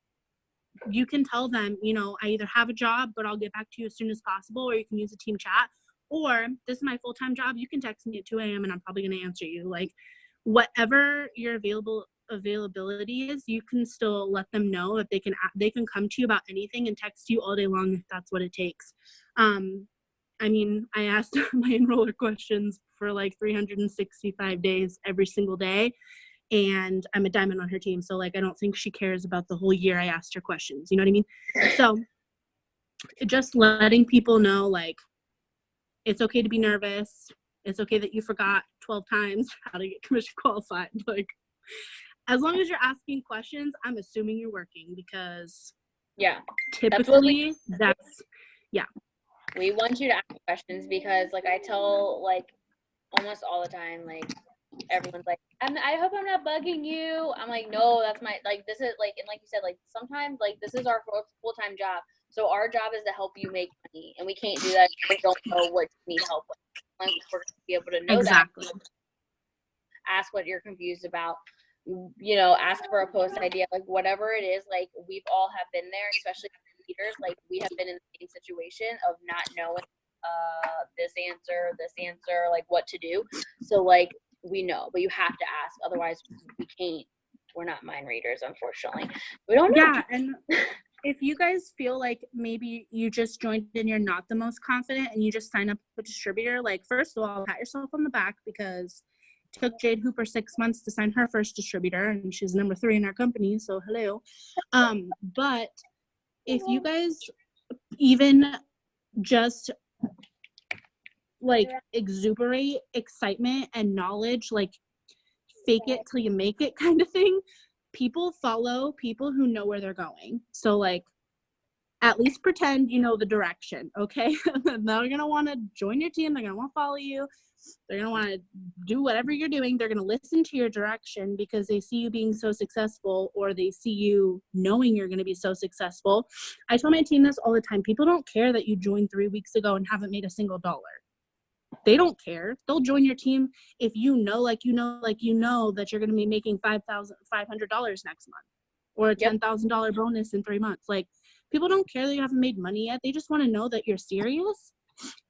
you can tell them, I either have a job, but I'll get back to you as soon as possible, or you can use a team chat, or this is my full-time job. You can text me at 2 a.m. and I'm probably going to answer you. Like, whatever your availability is, you can still let them know that they can come to you about anything and text you all day long if that's what it takes. I mean, I asked my enroller questions for like 365 days every single day, and I'm a diamond on her team. So like, I don't think she cares about the whole year I asked her questions. You know what I mean? So just letting people know, like, it's okay to be nervous. It's okay that you forgot 12 times how to get commission qualified. Like, as long as you're asking questions, I'm assuming you're working, because typically
we want you to ask questions, because like I tell, like, almost all the time, like, everyone's like, I hope I'm not bugging you. I'm like, no, that's my, like, this is like, and like you said, like, sometimes, like, this is our full-time job. So our job is to help you make money, and we can't do that if we don't know what you need help with. Like, we're going to be able to know
exactly.
that. Ask what you're confused about. Ask for a post idea, like, whatever it is. Like, we've all have been there, especially leaders. Like, we have been in the same situation of not knowing this answer, like, what to do. So, like, we know, but you have to ask, otherwise we can't. We're not mind readers, unfortunately. We don't know.
Yeah, and if you guys feel like maybe you just joined and you're not the most confident and you just sign up with a distributor, like, first of all, pat yourself on the back, because it took Jade Hooper 6 months to sign her first distributor, and she's number 3 in our company, so hello. But if you guys even just like exuberate excitement and knowledge, like, fake it till you make it kind of thing, people follow people who know where they're going. So like, at least pretend you know the direction, okay? They're gonna want to join your team. They're gonna want to follow you. They're gonna want to do whatever you're doing. They're gonna listen to your direction because they see you being so successful, or they see you knowing you're gonna be so successful. I tell my team this all the time. People don't care that you joined 3 weeks ago and haven't made a single dollar. They don't care. They'll join your team if you know that you're going to be making $5,500 next month, or a $10,000 bonus in 3 months. Like, people don't care that you haven't made money yet. They just want to know that you're serious.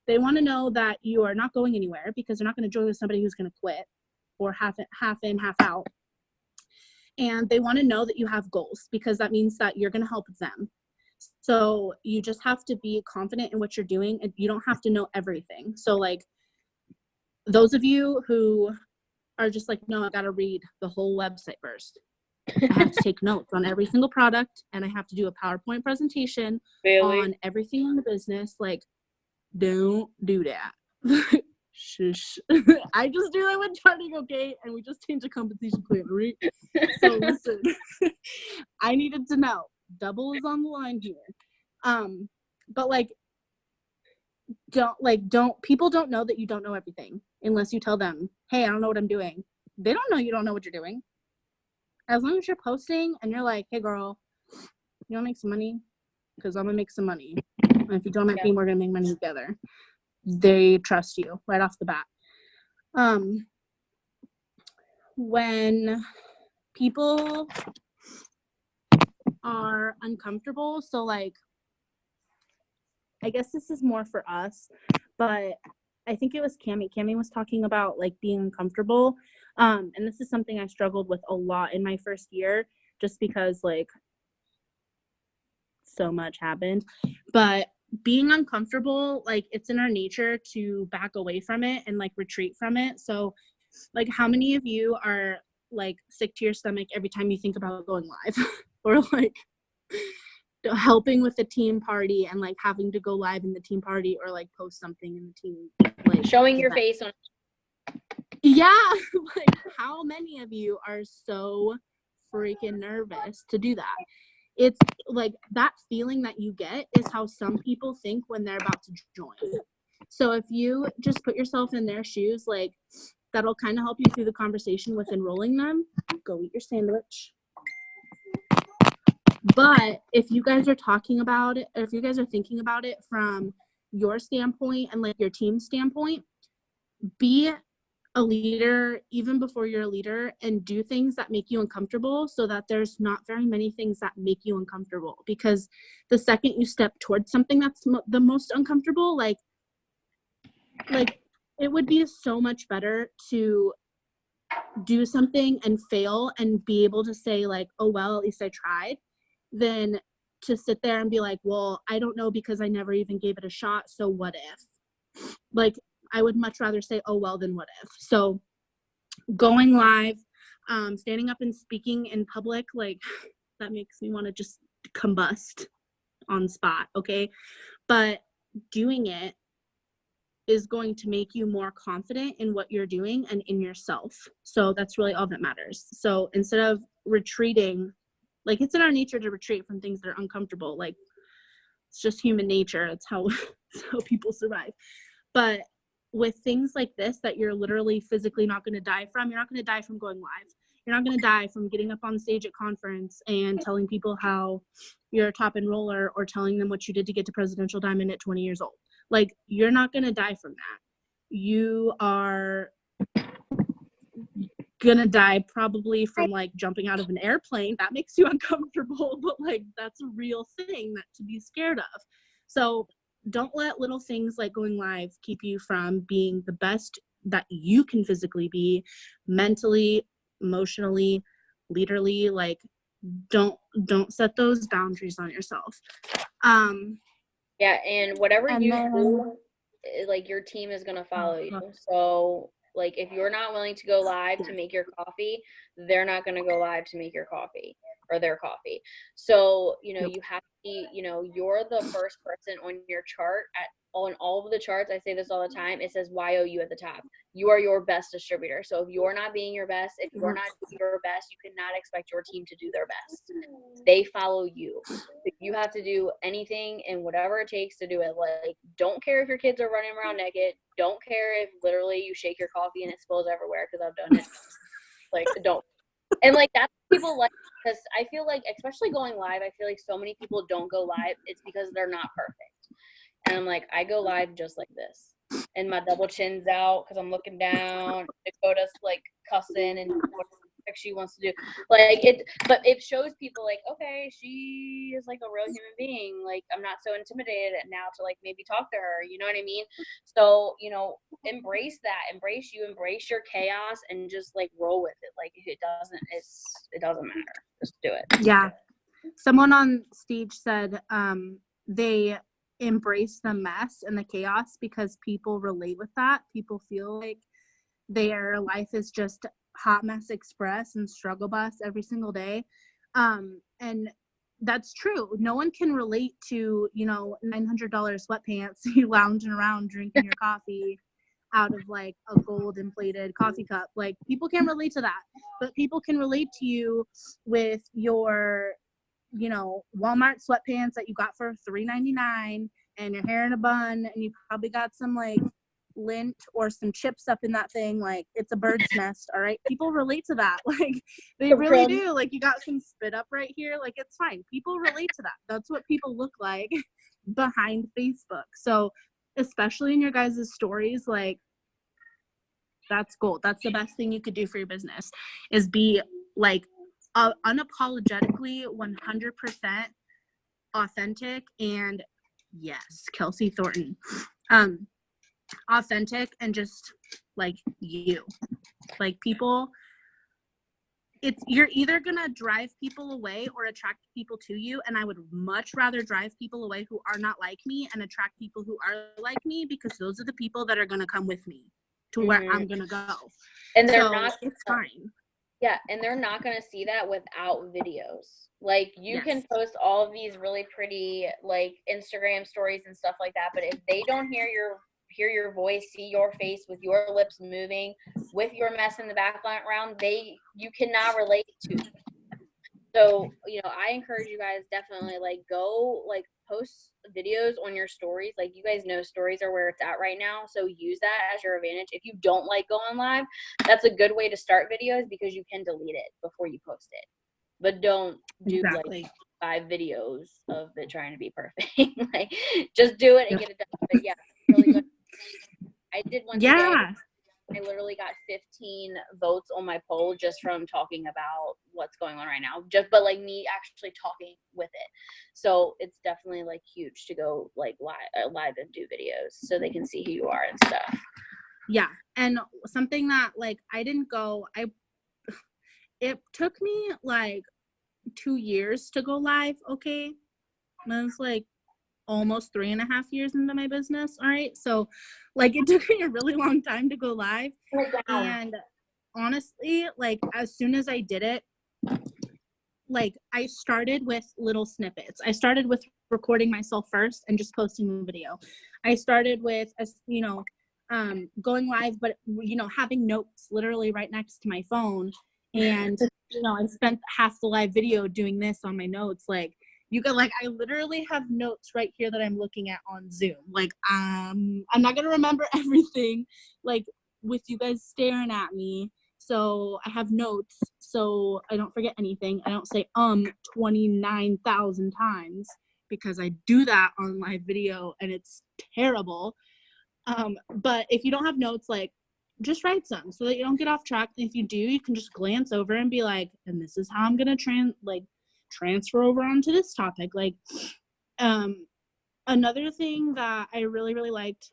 They want to know that you are not going anywhere, because they're not going to join with somebody who's going to quit, or half in, half out. And they want to know that you have goals, because that means that you're going to help them. So you just have to be confident in what you're doing, and you don't have to know everything. So like, those of you who are just like, no, I got to read the whole website first. I have to take notes on every single product, and I have to do a PowerPoint presentation on everything in the business. Like, don't do that. Shush. I just do that with charting, okay? And we just changed the compensation plan, right? So listen, I needed to know. Double is on the line here. But like, people don't know that you don't know everything unless you tell them, hey, I don't know what I'm doing. They don't know you don't know what you're doing. As long as you're posting and you're like, hey girl, you wanna make some money? Because I'm gonna make some money. And if you join my team, we're gonna make money together. They trust you right off the bat. When people are uncomfortable, so like, I guess this is more for us, but I think it was Cami. Cami was talking about like being uncomfortable. And this is something I struggled with a lot in my first year, just because like so much happened. But being uncomfortable, like, it's in our nature to back away from it and like retreat from it. So like, how many of you are like sick to your stomach every time you think about going live? Or like, helping with the team party and like having to go live in the team party or like post something in the team, like
Showing your
event.
face on.
Yeah, like how many of you are so freaking nervous to do that? It's like that feeling that you get is how some people think when they're about to join. So if you just put yourself in their shoes, like that'll kind of help you through the conversation with enrolling them. Go eat your sandwich. But if you guys are talking about it, or if you guys are thinking about it from your standpoint and like your team standpoint, be a leader even before you're a leader and do things that make you uncomfortable so that there's not very many things that make you uncomfortable. Because the second you step towards something that's the most uncomfortable, like it would be so much better to do something and fail and be able to say like, oh, well, at least I tried, than to sit there and be like, well, I don't know because I never even gave it a shot. So what if? Like, I would much rather say, oh, well, than what if. So going live, standing up and speaking in public, like that makes me want to just combust on spot. Okay. But doing it is going to make you more confident in what you're doing and in yourself. So that's really all that matters. So instead of retreating, like it's in our nature to retreat from things that are uncomfortable. Like it's just human nature. It's how people survive. But with things like this that you're literally physically not going to die from, you're not going to die from going live. You're not going to die from getting up on stage at conference and telling people how you're a top enroller or telling them what you did to get to Presidential Diamond at 20 years old. Like, you're not going to die from that. You are going to die probably from, like, jumping out of an airplane. That makes you uncomfortable, but, like, that's a real thing that to be scared of. So don't let little things like going live keep you from being the best that you can physically be, mentally, emotionally, leaderly. Like, don't set those boundaries on yourself.
Yeah, and whatever
And
you
then-
do, like your team is gonna follow you. So like if you're not willing to go live to make your coffee, they're not gonna go live to make your coffee or their coffee. So, you know, you have to be, you know, you're the first person on your chart on all of the charts. I say this all the time. It says YOU at the top. You are your best distributor. So if you're not being your best, if you're not doing your best, you cannot expect your team to do their best. They follow you. You have to do anything and whatever it takes to do it. Like, don't care if your kids are running around naked. Don't care if literally you shake your coffee and it spills everywhere, because I've done it. Like, don't. And like that's what people like, because I feel like, especially going live, I feel like so many people don't go live. It's because they're not perfect. And I'm like, I go live just like this, and my double chin's out because I'm looking down. Dakota's like cussing and what she wants to do, like it. But it shows people like, okay, she is like a real human being. Like, I'm not so intimidated now to like maybe talk to her. You know what I mean? So, you know, embrace that. Embrace you. Embrace your chaos, and just like roll with it. Like if it doesn't matter. Just do it.
Yeah. Someone on stage said they embrace the mess and the chaos because people relate with that. People feel like their life is just hot mess express and struggle bus every single day. And that's true. No one can relate to, you know, $900 sweatpants, you lounging around drinking your coffee out of like a gold inflated coffee cup. Like, people can't relate to that, but people can relate to you with your, you know, Walmart sweatpants that you got for $3.99 and your hair in a bun, and you probably got some like lint or some chips up in that thing. Like, it's a bird's nest. All right, people relate to that. Like, they really do. Like, you got some spit up right here. Like, it's fine. People relate to that. That's what people look like behind Facebook. So especially in your guys' stories, like, that's gold. That's the best thing you could do for your business, is be like unapologetically 100% authentic. And yes, Kelsey Thornton, authentic and just like you. Like, people, you're either gonna drive people away or attract people to you, and I would much rather drive people away who are not like me and attract people who are like me, because those are the people that are gonna come with me to where I'm gonna go.
And they're
So
not.
it's fine.
Yeah, and they're not going to see that without videos. Like, you
Yes.
can post all of these really pretty, like, Instagram stories and stuff like that, but if they don't hear your voice, see your face with your lips moving, with your mess in the background, you cannot relate to it. So, I encourage you guys definitely, like, go, like, post videos on your stories. Like, you guys know stories are where it's at right now, so use that as your advantage. If you don't like going live, that's a good way to start videos because you can delete it before you post it. But don't do,
Exactly.
like, 5 videos of it trying to be perfect. Like, just do it and get it done. But, yeah, really good. I did one today.
Yeah.
I literally got 15 votes on my poll just from talking about what's going on right now. But like me actually talking with it. So it's definitely like huge to go like live and do videos so they can see who you are and stuff.
Yeah. And something that like it took me like 2 years to go live. Okay. And it's like almost 3.5 years into my business. All right. So like it took me a really long time to go live. And honestly, like as soon as I did it, like I started with little snippets. I started with recording myself first and just posting the video. I started with, going live, but having notes literally right next to my phone. And, I spent half the live video doing this on my notes. Like, I literally have notes right here that I'm looking at on Zoom. Like, I'm not going to remember everything, like, with you guys staring at me. So I have notes so I don't forget anything. I don't say 29,000 times because I do that on live video and it's terrible. But if you don't have notes, like, just write some so that you don't get off track. And if you do, you can just glance over and be like, and this is how I'm going to transfer over onto this topic. Like, another thing that I really, really liked,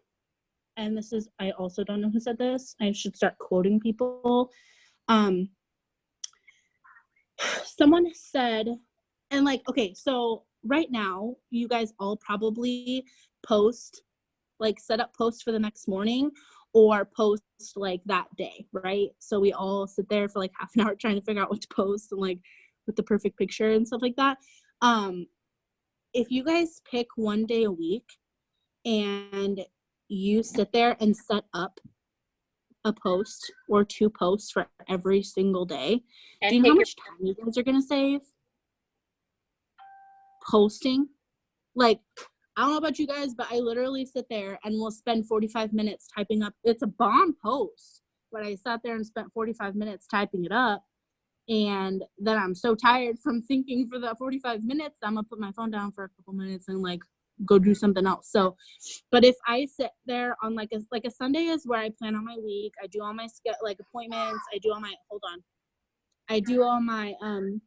and I also don't know who said this. I should start quoting people. Someone said, and like, okay, so right now, you guys all probably post, like set up posts for the next morning or post like that day, right? So we all sit there for like half an hour trying to figure out what to post and like with the perfect picture and stuff like that. If you guys pick one day a week and you sit there and set up a post or 2 posts for every single day,
And
do you know how much time you guys are gonna save posting? Like, I don't know about you guys, but I literally sit there and will spend 45 minutes typing up. It's a bomb post, but I sat there and spent 45 minutes typing it up. And then I'm so tired from thinking for that 45 minutes, I'm gonna put my phone down for a couple minutes and like go do something else. So, but if I sit there on like a Sunday is where I plan on my week, I do all my appointments, I do all my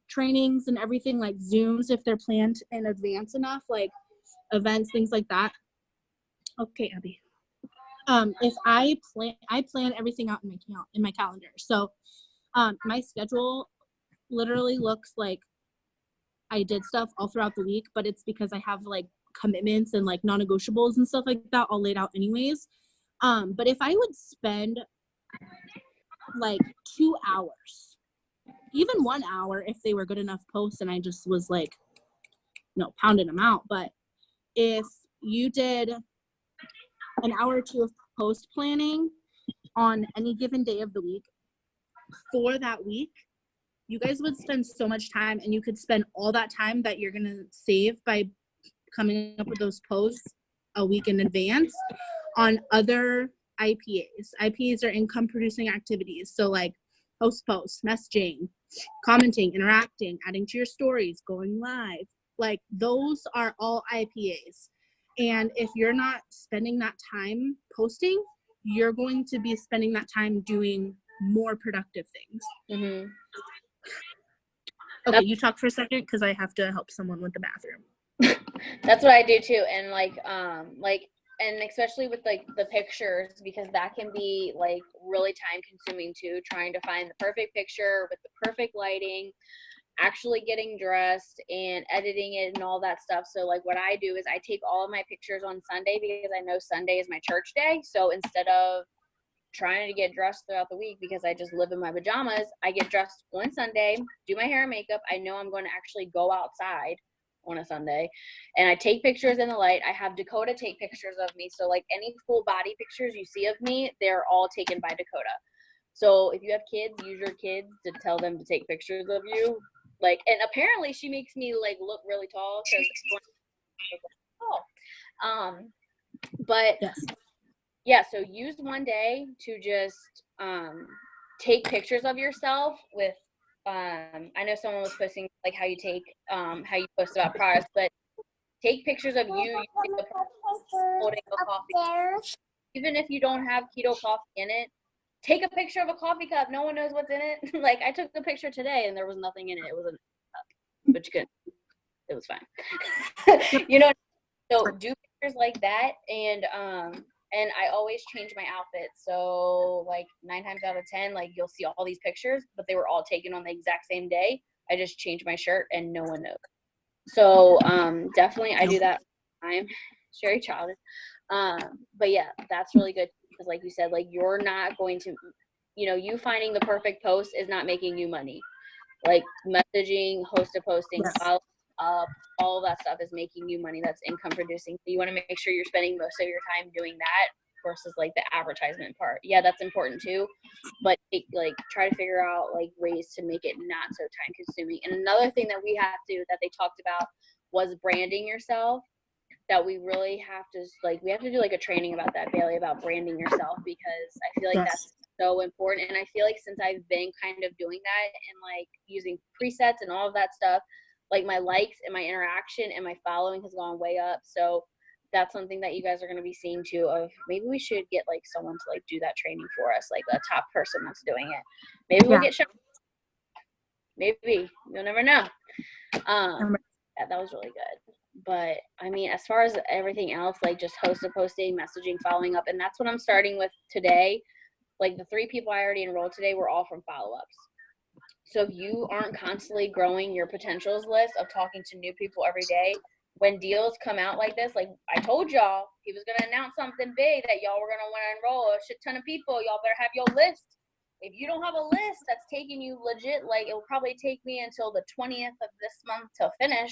trainings and everything, like Zooms if they're planned in advance enough, like events, things like that. Okay, Abby. If I plan everything out in my calendar. So, my schedule literally looks like I did stuff all throughout the week, but it's because I have like commitments and like non-negotiables and stuff like that all laid out anyways. But if I would spend like 2 hours, even 1 hour if they were good enough posts and I just was like, pounding them out. But if you did an hour or 2 of post planning on any given day of the week for that week, you guys would spend so much time, and you could spend all that time that you're going to save by coming up with those posts a week in advance on other IPAs. IPAs are income producing activities. So like post, messaging, commenting, interacting, adding to your stories, going live. Like those are all IPAs. And if you're not spending that time posting, you're going to be spending that time doing more productive things.
Mm-hmm.
Okay, you talk for a second because I have to help someone with the bathroom.
That's what I do too. And and especially with like the pictures, because that can be like really time consuming too, trying to find the perfect picture with the perfect lighting, actually getting dressed and editing it and all that stuff. So like what I do is I take all of my pictures on Sunday because I know Sunday is my church day. So instead of trying to get dressed throughout the week because I just live in my pajamas. I get dressed on Sunday, do my hair and makeup. I know I'm going to actually go outside on a Sunday, and I take pictures in the light. I have Dakota take pictures of me. So like any full body pictures you see of me, they're all taken by Dakota. So if you have kids, use your kids to tell them to take pictures of you. Like, and apparently she makes me like look really tall because but
Yes.
yeah, so use one day to just take pictures of yourself with I know someone was posting like how you post about products, but take pictures of you using the product, holding a coffee. Even if you don't have keto coffee in it, take a picture of a coffee cup. No one knows what's in it. Like I took the picture today and there was nothing in it. It was a cup, but you could. It was fine. You know, so do pictures like that, and I always change my outfit. So like 9 times out of 10, like you'll see all these pictures, but they were all taken on the exact same day. I just changed my shirt and no one knows. So definitely I do that all the time. It's very childish. But yeah, that's really good because like you said, like you're not going to, you know, you finding the perfect post is not making you money. Like messaging, host of posting, follow up, all of that stuff is making you money. That's income producing. So you want to make sure you're spending most of your time doing that versus like the advertisement part. Yeah, that's important too, but try to figure out like ways to make it not so time consuming. And another thing that they talked about was branding yourself. That we really have to we have to do like a training about that, Bailey, about branding yourself, because I feel like that's so important. And I feel like since I've been kind of doing that and like using presets and all of that stuff, like my likes and my interaction and my following has gone way up. So that's something that you guys are going to be seeing too, of maybe we should get like someone to like do that training for us, like a top person that's doing it. Maybe we'll get shown. Maybe, you'll never know. Yeah, that was really good. But I mean, as far as everything else, like just posting, messaging, following up, and that's what I'm starting with today. Like the 3 people I already enrolled today were all from follow-ups. So if you aren't constantly growing your potentials list of talking to new people every day, when deals come out like this, like I told y'all, he was going to announce something big that y'all were going to want to enroll a shit ton of people. Y'all better have your list. If you don't have a list that's taking you legit, like it will probably take me until the 20th of this month to finish.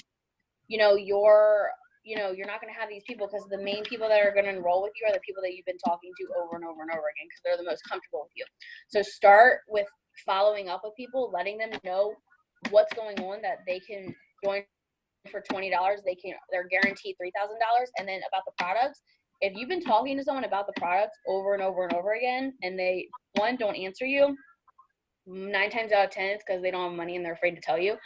You're not going to have these people, because the main people that are going to enroll with you are the people that you've been talking to over and over and over again, because they're the most comfortable with you. So start with following up with people, letting them know what's going on, that they can join for $20. They're guaranteed $3,000. And then about the products, if you've been talking to someone about the products over and over and over again, and they don't answer you, 9 times out of 10 it's because they don't have money and they're afraid to tell you.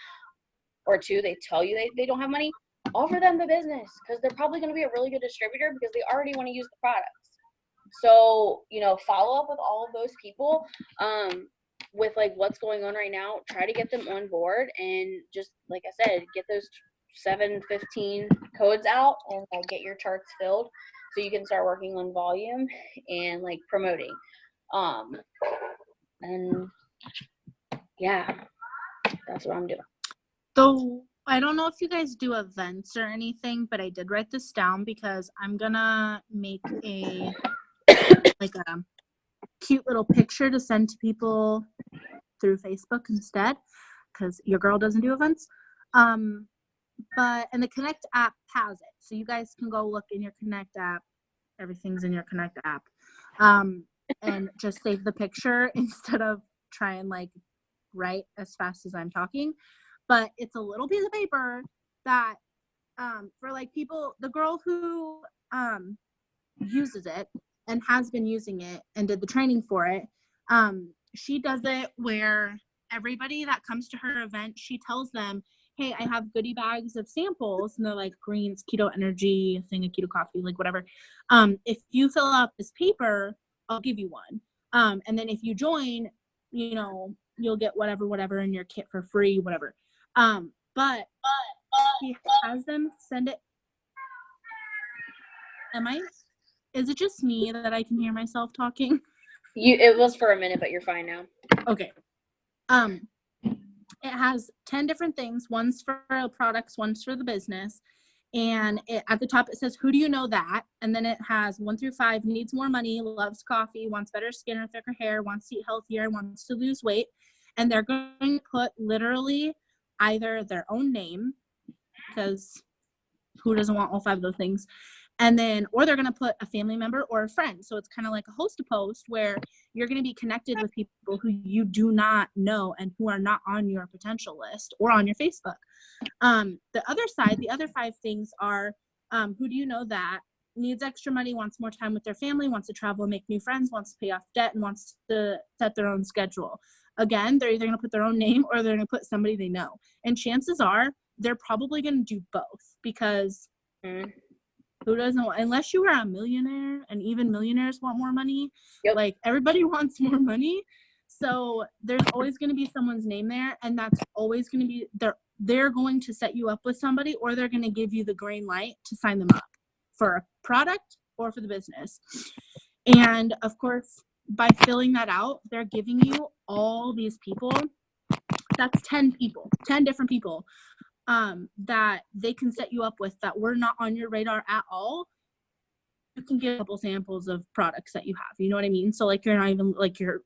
Or 2, they tell you they don't have money, offer them the business, because they're probably going to be a really good distributor because they already want to use the products. So, follow up with all of those people with like what's going on right now. Try to get them on board, and just like I said, get those 7-15 codes out and like get your charts filled so you can start working on volume and like promoting. And yeah, that's what I'm doing.
So I don't know if you guys do events or anything, but I did write this down because I'm gonna make a cute little picture to send to people through Facebook instead, because your girl doesn't do events. And the Connect app has it, so you guys can go look in your Connect app. Everything's in your Connect app, and just save the picture instead of try and like write as fast as I'm talking. But it's a little piece of paper that for like people, the girl who uses it and has been using it and did the training for it, she does it where everybody that comes to her event, she tells them, hey, I have goodie bags of samples, and they're like greens, keto energy, a thing of keto coffee, like whatever. If you fill out this paper, I'll give you one. And then if you join, you'll get whatever in your kit for free, whatever. But she has them send it. Is it just me that I can hear myself talking?
It was for a minute, but you're fine now.
Okay. It has 10 different things. One's for products, one's for the business. And at the top, it says, who do you know that? And then it has 1 through 5, needs more money, loves coffee, wants better skin or thicker hair, wants to eat healthier, wants to lose weight. And they're going to put literally either their own name, because who doesn't want all 5 of those things? And then, or they're going to put a family member or a friend. So it's kind of like a host a post where you're going to be connected with people who you do not know and who are not on your potential list or on your Facebook. The other side, the other 5 things are, who do you know that needs extra money, wants more time with their family, wants to travel and make new friends, wants to pay off debt, and wants to set their own schedule. Again, they're either going to put their own name or they're going to put somebody they know. And chances are they're probably going to do both, because who doesn't want, unless you are a millionaire, and even millionaires want more money.
Yep.
Like, everybody wants more money. So there's always going to be someone's name there, and that's always going to be, they're going to set you up with somebody, or they're going to give you the green light to sign them up for a product or for the business. And of course, by filling that out, they're giving you all these people. That's 10 people, 10 different people that they can set you up with that were not on your radar at all. You can get a couple samples of products that you have, you know what I mean? So like, you're not even like, you're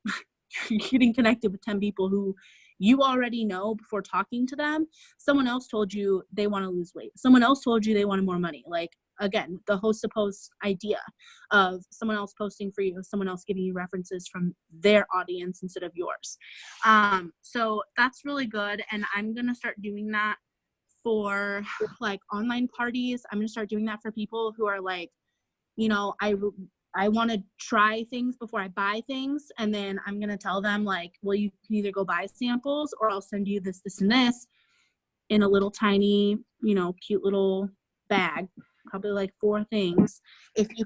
getting connected with 10 people who you already know before talking to them. Someone else told you they want to lose weight. Someone else told you they wanted more money. Like, again, the host to post idea of someone else posting for you, someone else giving you references from their audience instead of yours. So that's really good. And I'm going to start doing that for like online parties. I'm going to start doing that for people who are like, you know, I want to try things before I buy things. And then I'm going to tell them like, well, you can either go buy samples, or I'll send you this, this, and this in a little tiny, you know, cute little bag, probably like 4 things. If you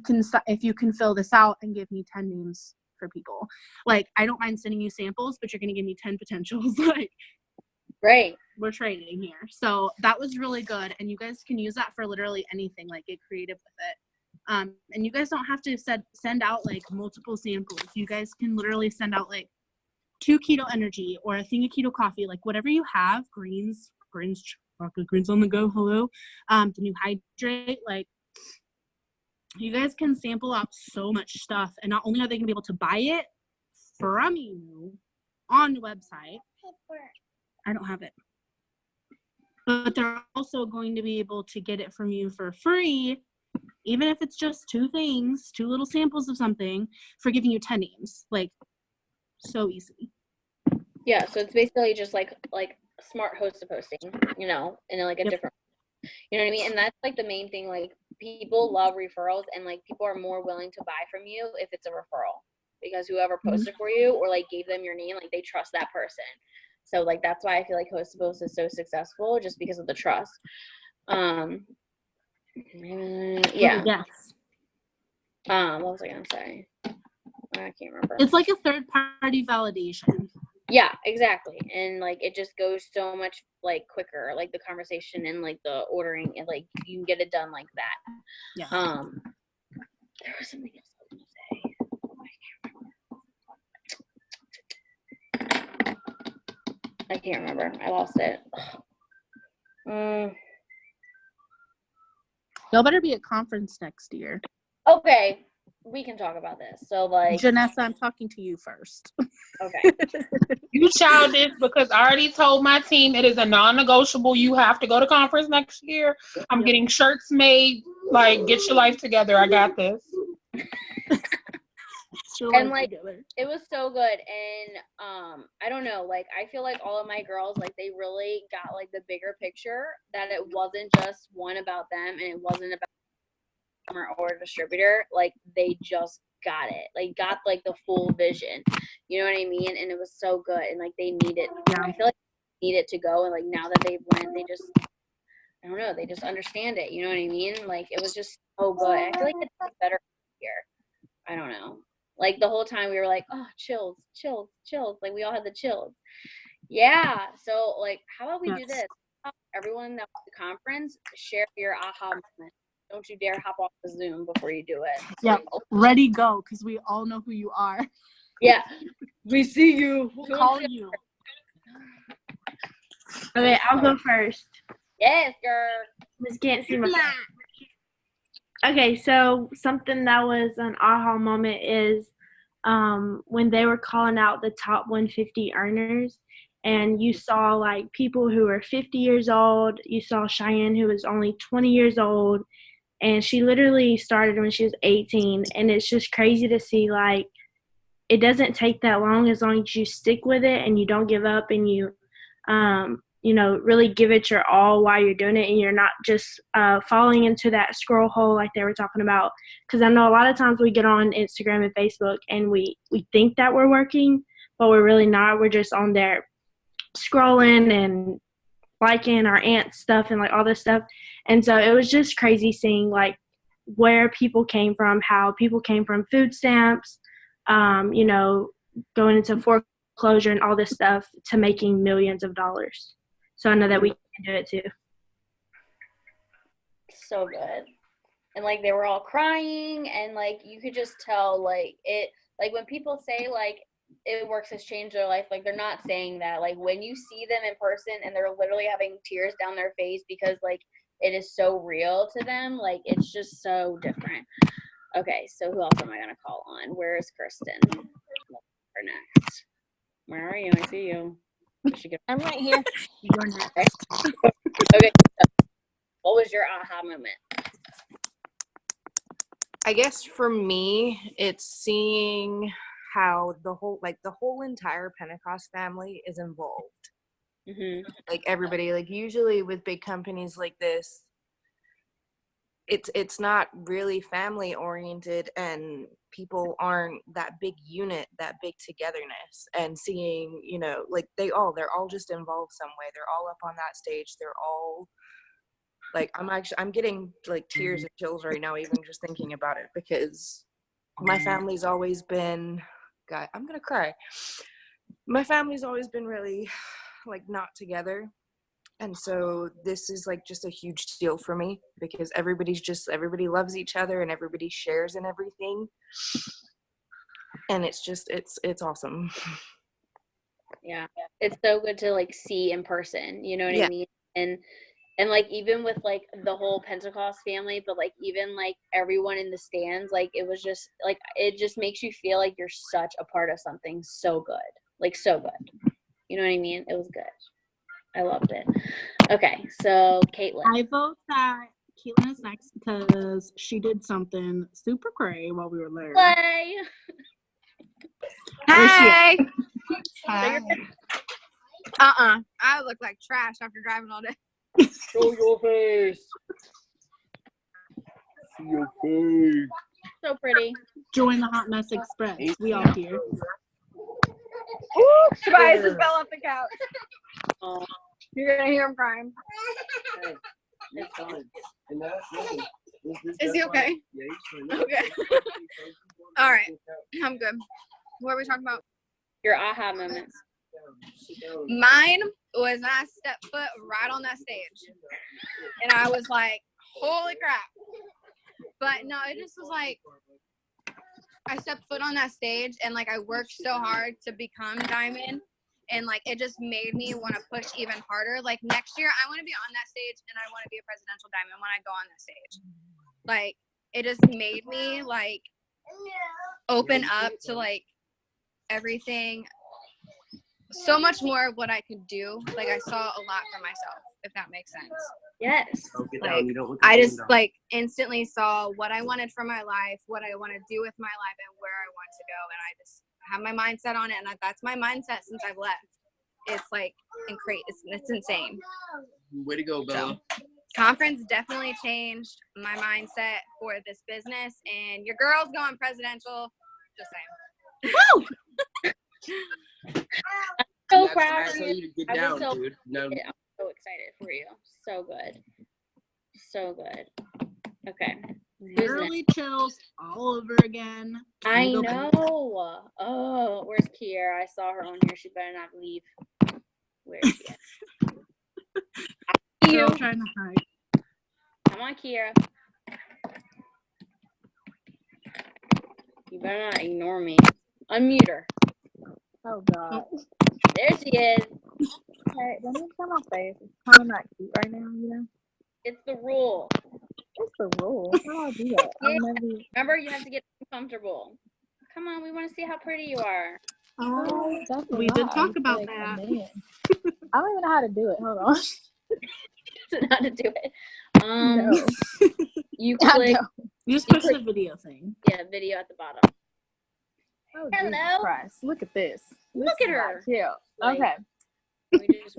can fill this out and give me 10 names for people. Like, I don't mind sending you samples, but you're going to give me 10 potentials. Like,
Right.
we're trading here. So that was really good. And you guys can use that for literally anything, like get creative with it. And you guys don't have to send out like multiple samples. You guys can literally send out like 2 keto energy or a thing of keto coffee, like whatever you have, greens, chocolate greens on the go. Hello. The new hydrate, like you guys can sample out so much stuff. And not only are they gonna be able to buy it from you on the website, I don't have it, but they're also going to be able to get it from you for free, even if it's just 2 things, 2 little samples of something, for giving you 10 names. Like, so easy.
Yeah, so it's basically just like smart host to posting, you know, in like a different, you know what I mean? And that's like the main thing. Like, people love referrals, and like people are more willing to buy from you if it's a referral, because whoever posted for you or like gave them your name, like they trust that person. So like, that's why I feel like host to post is so successful, just because of the trust. Yeah.
Yes.
What was I gonna say? I can't remember.
It's like a third-party validation.
Yeah, exactly. And like, it just goes so much like quicker, like the conversation and like the ordering, and like you can get it done like that.
Yeah.
There was something else I was gonna say. I can't remember. I lost it.
Y'all better be at conference next year.
Okay, we can talk about this. So like,
Janessa, I'm talking to you first.
Okay.
You childish, because I already told my team it is a non-negotiable. You have to go to conference next year. I'm getting shirts made. Like, get your life together. I got this.
And like, it was so good. And I don't know, like, I feel like all of my girls, like, they really got like the bigger picture, that it wasn't just one about them, and it wasn't about or distributor. Like, they just got it, like got like the full vision, you know what I mean? And it was so good. And like, they need it. I feel like they need it to go. And like, now that they've went, they just, I don't know, they just understand it, you know what I mean? Like, it was just so good. I feel like it's better here. I don't know, like the whole time we were like, oh, chills, like we all had the chills. Yeah. So like, how about we do this? Everyone that went to the conference, share your aha moment. Don't you dare hop off the Zoom before you do it.
Yeah, ready, go, because we all know who you are.
Yeah, we see you.
We'll call you.
Okay, I'll go first.
Yes, girl.
Just can't see my face. Okay, so something that was an aha moment is when they were calling out the top 150 earners, and you saw like people who were 50 years old. You saw Cheyenne, who was only 20 years old, and she literally started when she was 18. And it's just crazy to see, like, it doesn't take that long as you stick with it and you don't give up, and you really give it your all while you're doing it, and you're not just falling into that scroll hole like they were talking about. Because I know a lot of times we get on Instagram and Facebook and we think that we're working, but we're really not. We're just on there scrolling and liking our aunt's stuff and like all this stuff. And so it was just crazy seeing like where people came from, how people came from food stamps, going into foreclosure and all this stuff to making millions of dollars. So I know that we can do it too.
So good. And like they were all crying, and like you could just tell like it, like when people say like it works has changed their life, like they're not saying that. Like when you see them in person and they're literally having tears down their face because like it is so real to them, like it's just so different. Okay, so who else am I gonna call on? Where is Kristen? Or next. Where are you? I see you.
I'm right here.
You're next. Okay. What was your aha moment?
I guess for me, it's seeing how the whole entire Pentecost family is involved.
Mm-hmm.
Like everybody, like usually with big companies like this, it's not really family oriented, and people aren't that big unit, that big togetherness. And seeing, like they're all just involved some way. They're all up on that stage. They're all like, I'm getting like tears and chills right now, even just thinking about it, because my family's always been, God, I'm gonna cry. My family's always been really like not together. And so this is like just a huge deal for me, because everybody loves each other and everybody shares in everything. And it's awesome.
Yeah. It's so good to like see in person, you know what I mean? And like even with like the whole Pentecost family, but like even like everyone in the stands, like it was just like, it just makes you feel like you're such a part of something so good. Like so good. You know what I mean? It was good. I loved it. Okay, so Caitlin.
I vote that Caitlin is next because she did something super cray while we were there.
Play.
Hey.
Hi.
I look like trash after driving all day.
Show your face. See your face.
So pretty.
Join the Hot Mess Express. We all here.
Ooh, Tobias just fell off the couch. You're gonna hear him crying.
Hey, it's fine. And that's
Is he okay?
Yeah, he's fine.
Okay. All right. I'm good. What are we talking about?
Your aha moments.
Mine was when I stepped foot right on that stage. And I was like, holy crap. But no, it just was like, I stepped foot on that stage and like I worked so hard to become Diamond. And like it just made me want to push even harder. Like next year, I want to be on that stage and I want to be a presidential Diamond when I go on that stage. Like it just made me like open up to like everything, so much more of what I could do. Like I saw a lot for myself, if that makes sense.
Yes.
Like I just like instantly saw what I wanted for my life, what I want to do with my life, and where I want to go. And I just have my mindset on it, and that's my mindset since I've left. It's like it's insane.
Way to go, Bella.
So, conference definitely changed my mindset for this business, and your girl's going presidential. Just saying.
Woo! So
That's
proud
nice
of
of
you.
you to get
I've been
down,
so
dude. No.
I'm so excited for you. So good. So good. Okay. Who's next?
Literally chills all over again.
I
Can we go
know.
back?
Oh, where's Kiera? I saw her on here. She better not leave. Where is she at?
Girl trying to hide.
Come on, Kiera. You better not ignore me. Unmute her.
Oh God.
There she is.
Hey, let me show my face. It's kind of not cute right now, you know.
It's the rule.
What's the rule? How do I do that?
Yeah.
I've never.
Remember, you have to get uncomfortable. Come on, we want to see how pretty you are.
Oh,
Definitely
we did
not.
talk
I'm
about
like a
that.
man. I don't even know how to do it. Hold on.
Doesn't know how to do it.
No.
You
I
click,
don't.
You just
You
push
click-
the video thing.
yeah, video at the bottom.
Oh,
Hello.
Jesus Christ. Look at this.
Look
This
at
is not
her.
cute.
Like,
Okay.
We just,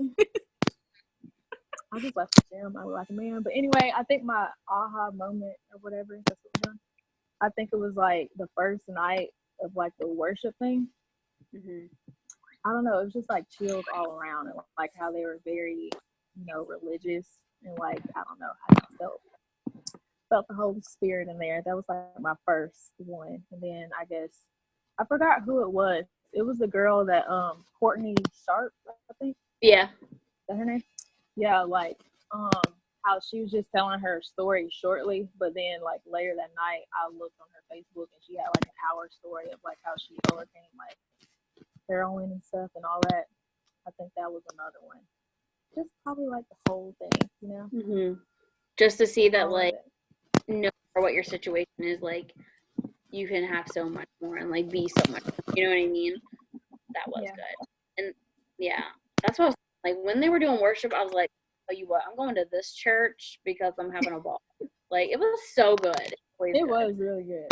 I just left the gym. I look like a man. But anyway, I think my aha moment or whatever, that's what we're doing. I think it was like the first night of like the worship thing.
mhm.
I don't know. It was just like chills all around, and like how they were very, religious, and like I don't know, I just felt the Holy Spirit in there. That was like my first one, and then I guess I forgot who it was. It was the girl that Courtney Sharp, I think.
Yeah.
Is that her name? Yeah, like how she was just telling her story shortly, but then like later that night I looked on her Facebook and she had like an hour story of like how she overcame like heroin and stuff and all that. I think that was another one. Just probably like the whole thing,
Mhm. Just to see that,
All of
like,
it.
no matter what your situation is, like, you can have so much more and like be so much. You know what I mean? That was
Yeah.
good. And yeah, that's what I was like when they were doing worship. I was like, "Tell you what, I'm going to this church because I'm having a ball." Like it was so good.
It was really good.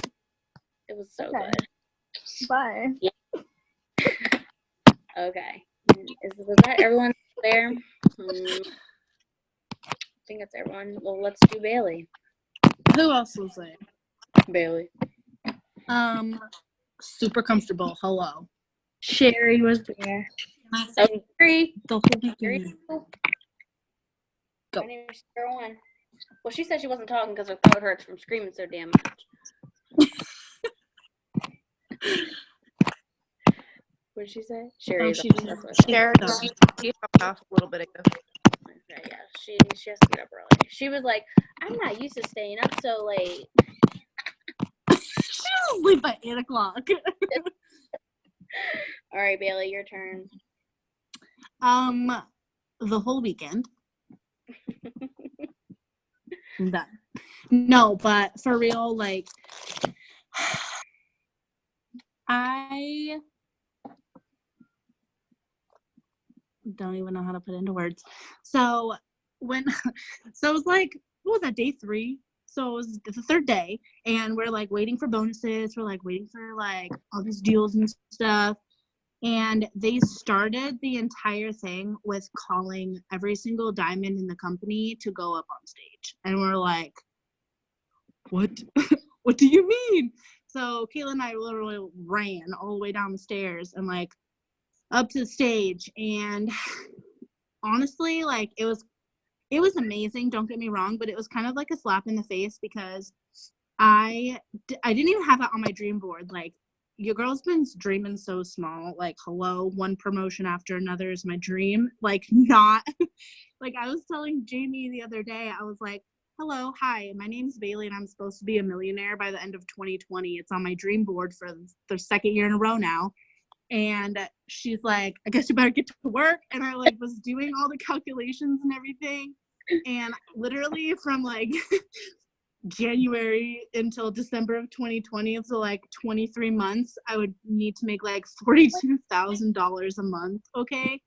It was so
Okay.
good.
Bye.
Okay. Was that everyone there? I think that's everyone. Well, let's do Bailey.
Who else was there?
Bailey.
Super comfortable. Hello.
Sherry was there.
Sherry.
The whole
Sherry.
weekend.
My name is Sarah One. Well, she said she wasn't talking because her throat hurts from screaming so damn much. What did she say? Sherry.
she
that's
didn't-
what I said.
Sherry,
Done.
she hopped off a little bit ago.
Okay, yeah, she has to get up early. She was like, I'm not used to staying up so late.
She'll sleep by 8 o'clock.
All right, Bailey, your turn.
The whole weekend. Done. No, but for real, like, I don't even know how to put it into words. So it was like, what was that, day 3? So it was the third day, and we're like waiting for bonuses. We're like waiting for like all these deals and stuff. And they started the entire thing with calling every single diamond in the company to go up on stage. And we're like, what? What do you mean? So Kayla and I literally ran all the way down the stairs and like up to the stage. And honestly, like it was amazing. Don't get me wrong, but it was kind of like a slap in the face because I didn't even have that on my dream board. Like, your girl's been dreaming so small. Like, hello, one promotion after another is my dream. Like, not like I was telling Jamie the other day, I was like, hello, hi, my name's Bailey and I'm supposed to be a millionaire by the end of 2020. It's on my dream board for the second year in a row now. And she's like, I guess you better get to work. And I like was doing all the calculations and everything. And literally from like January until December of 2020, so like 23 months, I would need to make like $42,000 a month, okay?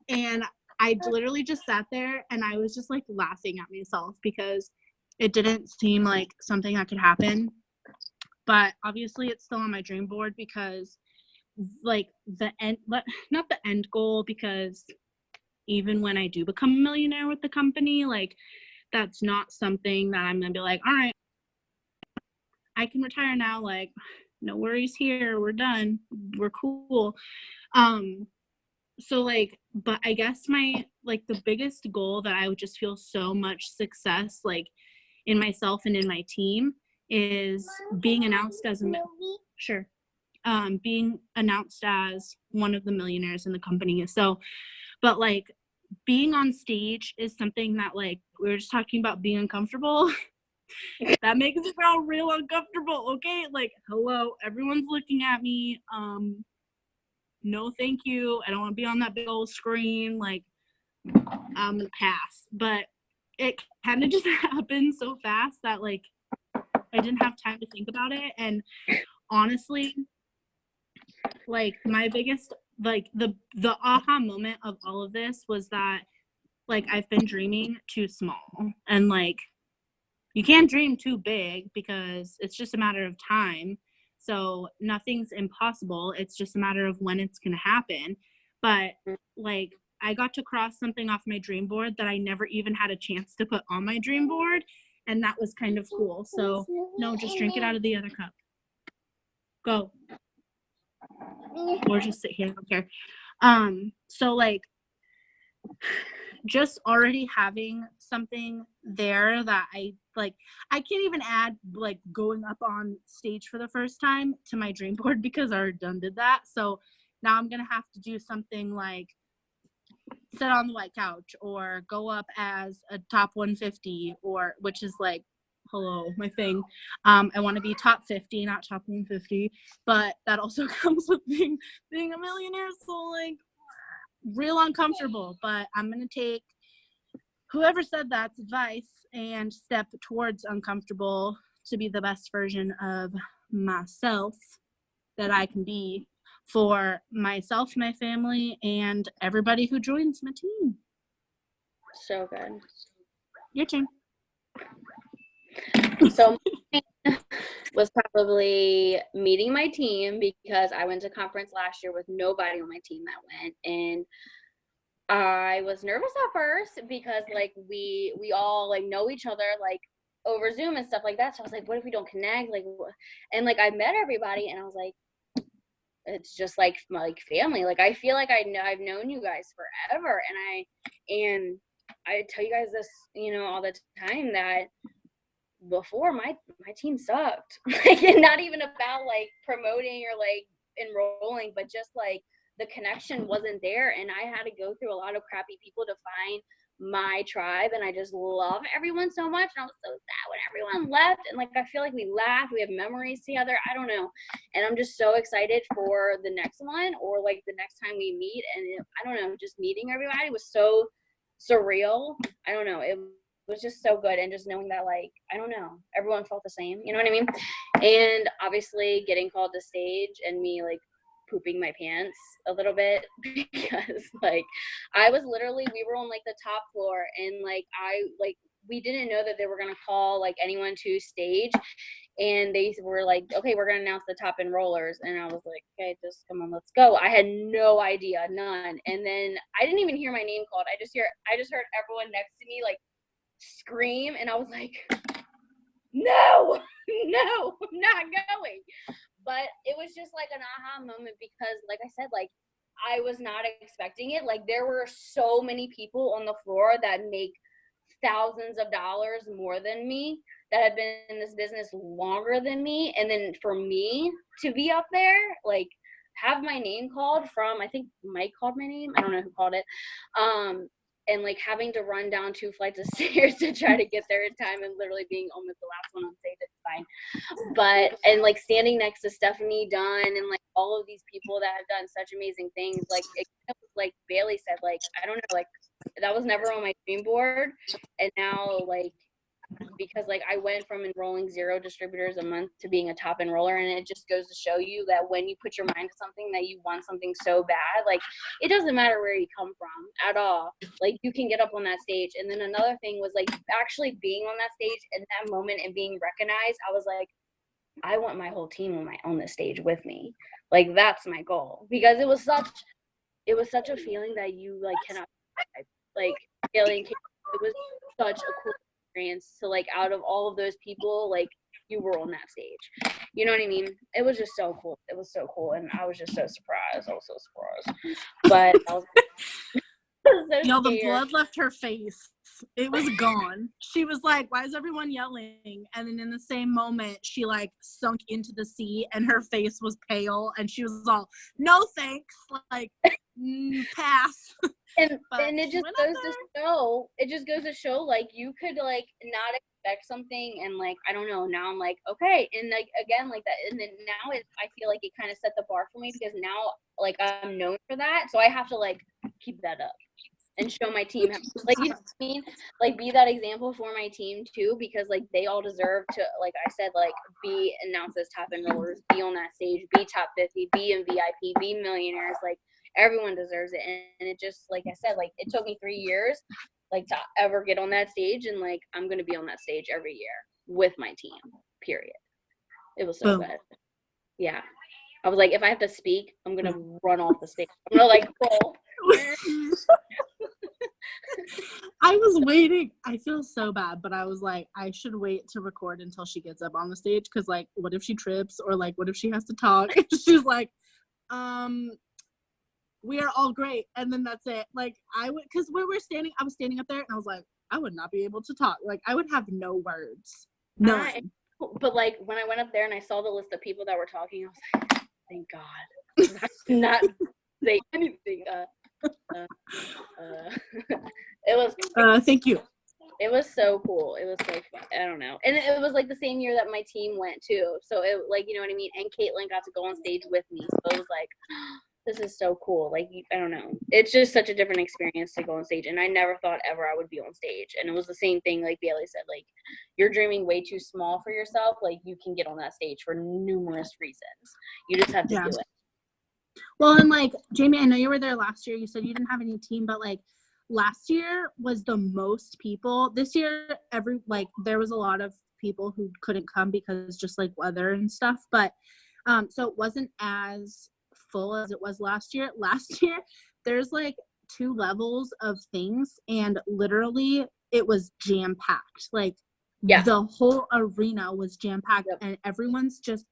And I literally just sat there and I was just like laughing at myself because it didn't seem like something that could happen. But obviously it's still on my dream board because like not the end goal, because even when I do become a millionaire with the company, like that's not something that I'm gonna be like, all right, I can retire now, like no worries here, we're done, we're cool. So like, but I guess my like the biggest goal that I would just feel so much success like in myself and in my team is being announced as being announced as one of the millionaires in the company. So, but like being on stage is something that like we were just talking about being uncomfortable. That makes it girl real uncomfortable, okay? Like, hello, everyone's looking at me. No thank you. I don't want to be on that big old screen. Like, I'm gonna pass. But it kind of just happened so fast that like I didn't have time to think about it. And honestly, like my biggest, like the aha moment of all of this was that like I've been dreaming too small, and like you can't dream too big because it's just a matter of time. So nothing's impossible. It's just a matter of when it's going to happen. But like I got to cross something off my dream board that I never even had a chance to put on my dream board. And that was kind of cool. So no, just drink it out of the other cup. Go. Or just sit here. I don't care. So like just already having something there that I can't even add like going up on stage for the first time to my dream board because I already done did that. So now I'm gonna have to do something like sit on the white couch or go up as a top 150, or which is like my thing. I want to be top 50, not top 150, but that also comes with being a millionaire. So like real uncomfortable, but I'm gonna take whoever said that's advice and step towards uncomfortable to be the best version of myself that I can be for myself, my family, and everybody who joins my team.
So good.
Your turn.
So mine was probably meeting my team, because I went to conference last year with nobody on my team that went, and I was nervous at first because like we all like know each other like over Zoom and stuff like that. So I was like, what if we don't connect? Like, and like I met everybody, and I was like, it's just like family. Like I feel like I've known you guys forever, and I tell you guys this, all the time, that before my team sucked. Like, and not even about like promoting or like enrolling, but just like the connection wasn't there, and I had to go through a lot of crappy people to find my tribe, and I just love everyone so much, and I was so sad when everyone left, and like I feel like we laughed, we have memories together, I don't know, and I'm just so excited for the next one, or like the next time we meet, and I don't know, just meeting everybody was so surreal. I don't know, it was just so good, and just knowing that like, I don't know, everyone felt the same, you know what I mean? And obviously getting called to stage and me like pooping my pants a little bit, because like I was literally, we were on like the top floor, and like we didn't know that they were gonna call like anyone to stage, and they were like, okay, we're gonna announce the top enrollers, and I was like, okay, just come on, let's go. I had no idea, none. And then I didn't even hear my name called. I just heard everyone next to me like scream, and I was like, no, I'm not going. But it was just like an aha moment, because like I said, like I was not expecting it. Like there were so many people on the floor that make thousands of dollars more than me, that have been in this business longer than me. And then for me to be up there, like have my name called from, I think Mike called my name, I don't know who called it, and like having to run down 2 flights of stairs to try to get there in time, and literally being almost the last one on stage, it's fine. But, and like standing next to Stephanie Dunn and like all of these people that have done such amazing things, like it was like Bailey said, like, I don't know, like that was never on my dream board. And now like, because like I went from enrolling 0 distributors a month to being a top enroller, and it just goes to show you that when you put your mind to something, that you want something so bad, like it doesn't matter where you come from at all, like you can get up on that stage. And then another thing was like actually being on that stage in that moment and being recognized, I was like, I want my whole team on this stage with me, like that's my goal, because it was such a feeling that you like cannot, like feeling, it was such a cool experience to like, out of all of those people, like you were on that stage, you know what I mean? It was just so cool. It was so cool, and I was just so surprised. I was so surprised, but I was so
Yo, the
scared.
blood left her face. It was gone. She was like, why is everyone yelling? And then in the same moment, she like sunk into the sea, and her face was pale, and she was all, no thanks, like pass.
And
But
it
she
just
went up
goes to show, like you could like not expect something, and like I don't know, now I'm like, okay, and like again like that, and then now I feel like it kind of set the bar for me, because now like I'm known for that, so I have to like keep that up. and show my team like, you know what I mean? Like, be that example for my team too, because like they all deserve to, like I said, like be announced as top enrollers, be on that stage, be top 50, be in VIP, be millionaires. Like everyone deserves it. And it just, like I said, like it took me 3 years like to ever get on that stage, and like I'm gonna be on that stage every year with my team, period. It was so
Boom.
good. Yeah. I was like, if I have to speak, I'm gonna run off the stage. I'm gonna like roll.
I was waiting. I feel so bad, but I was like, I should wait to record until she gets up on the stage, because like, what if she trips, or like, what if she has to talk? She's like, we are all great, and then that's it. Like, I would, because I was standing up there, and I was like, I would not be able to talk. Like, I would have no words. None.
But like when I went up there and I saw the list of people that were talking, I was like, thank God. I did not say anything. It was
thank you.
It was so cool. It was so fun. I don't know. And it was like the same year that my team went too. So it, like, you know what I mean? And Caitlin got to go on stage with me. So it was like, this is so cool. Like, I don't know. It's just such a different experience to go on stage. And I never thought ever I would be on stage. And it was the same thing, like Bailey said, like, you're dreaming way too small for yourself. Like, you can get on that stage for numerous reasons. You just have to do it.
Well, and like, Jamie, I know you were there last year. You said you didn't have any team, but like, last year was the most people. This year, there was a lot of people who couldn't come because just like weather and stuff. But so it wasn't as full as it was last year. Last year, there's like 2 levels of things, and literally it was jam packed. Like, the whole arena was jam packed, and everyone's just.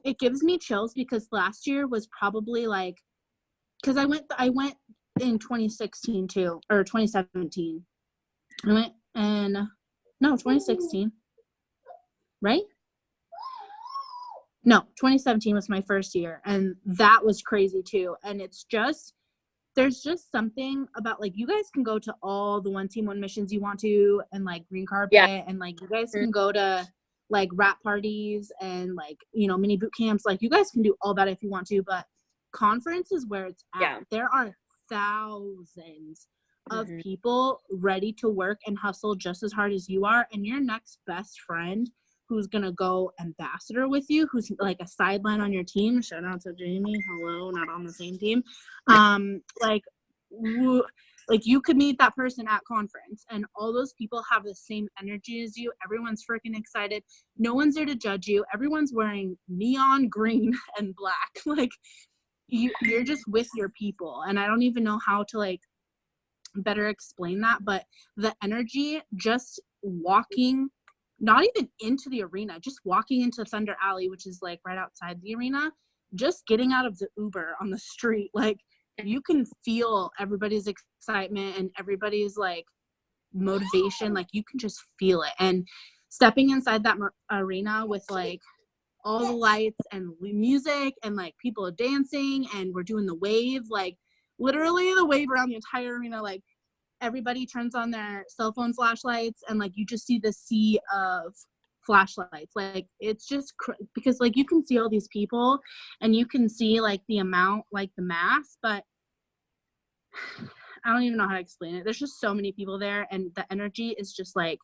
It gives me chills because last year was probably like, because I went in 2016 too, or 2017. I went in, no, 2016, right? No, 2017 was my first year, and that was crazy too. And it's just, there's just something about, like, you guys can go to all the One Team One missions you want to, and like green carpet, and like you guys can go to like rap parties and like, you know, mini boot camps. Like, you guys can do all that if you want to, but conference is where it's at. There are thousands of people ready to work and hustle just as hard as you are, and your next best friend who's gonna go ambassador with you, who's like a sideline on your team, shout out to Jamie, hello, not on the same team, like you could meet that person at conference, and all those people have the same energy as you. Everyone's freaking excited. No one's there to judge you. Everyone's wearing neon green and black. Like, you're just with your people, and I don't even know how to like better explain that, but the energy just walking, not even into the arena, just walking into Thunder Alley, which is like right outside the arena, just getting out of the Uber on the street, like, you can feel everybody's excitement and everybody's like motivation. Like, you can just feel it. And stepping inside that arena with like all the lights and music and like people dancing, and we're doing the wave, like literally the wave around the entire arena, like everybody turns on their cell phone flashlights, and like you just see the sea of flashlights. Like, it's just because like you can see all these people and you can see like the amount, like the mass, but I don't even know how to explain it. There's just so many people there, and the energy is just like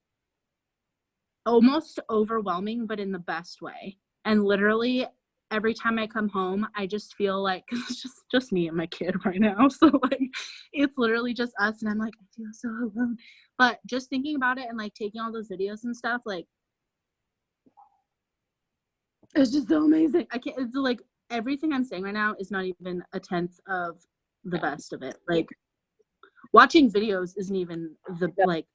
almost overwhelming, but in the best way. And literally every time I come home, I just feel like, cause it's just me and my kid right now. So like, it's literally just us, and I'm like, I feel so alone. But just thinking about it and like taking all those videos and stuff, like, it's just so amazing. I can't, it's like everything I'm saying right now is not even a tenth of the best of it. Like, watching videos isn't even the like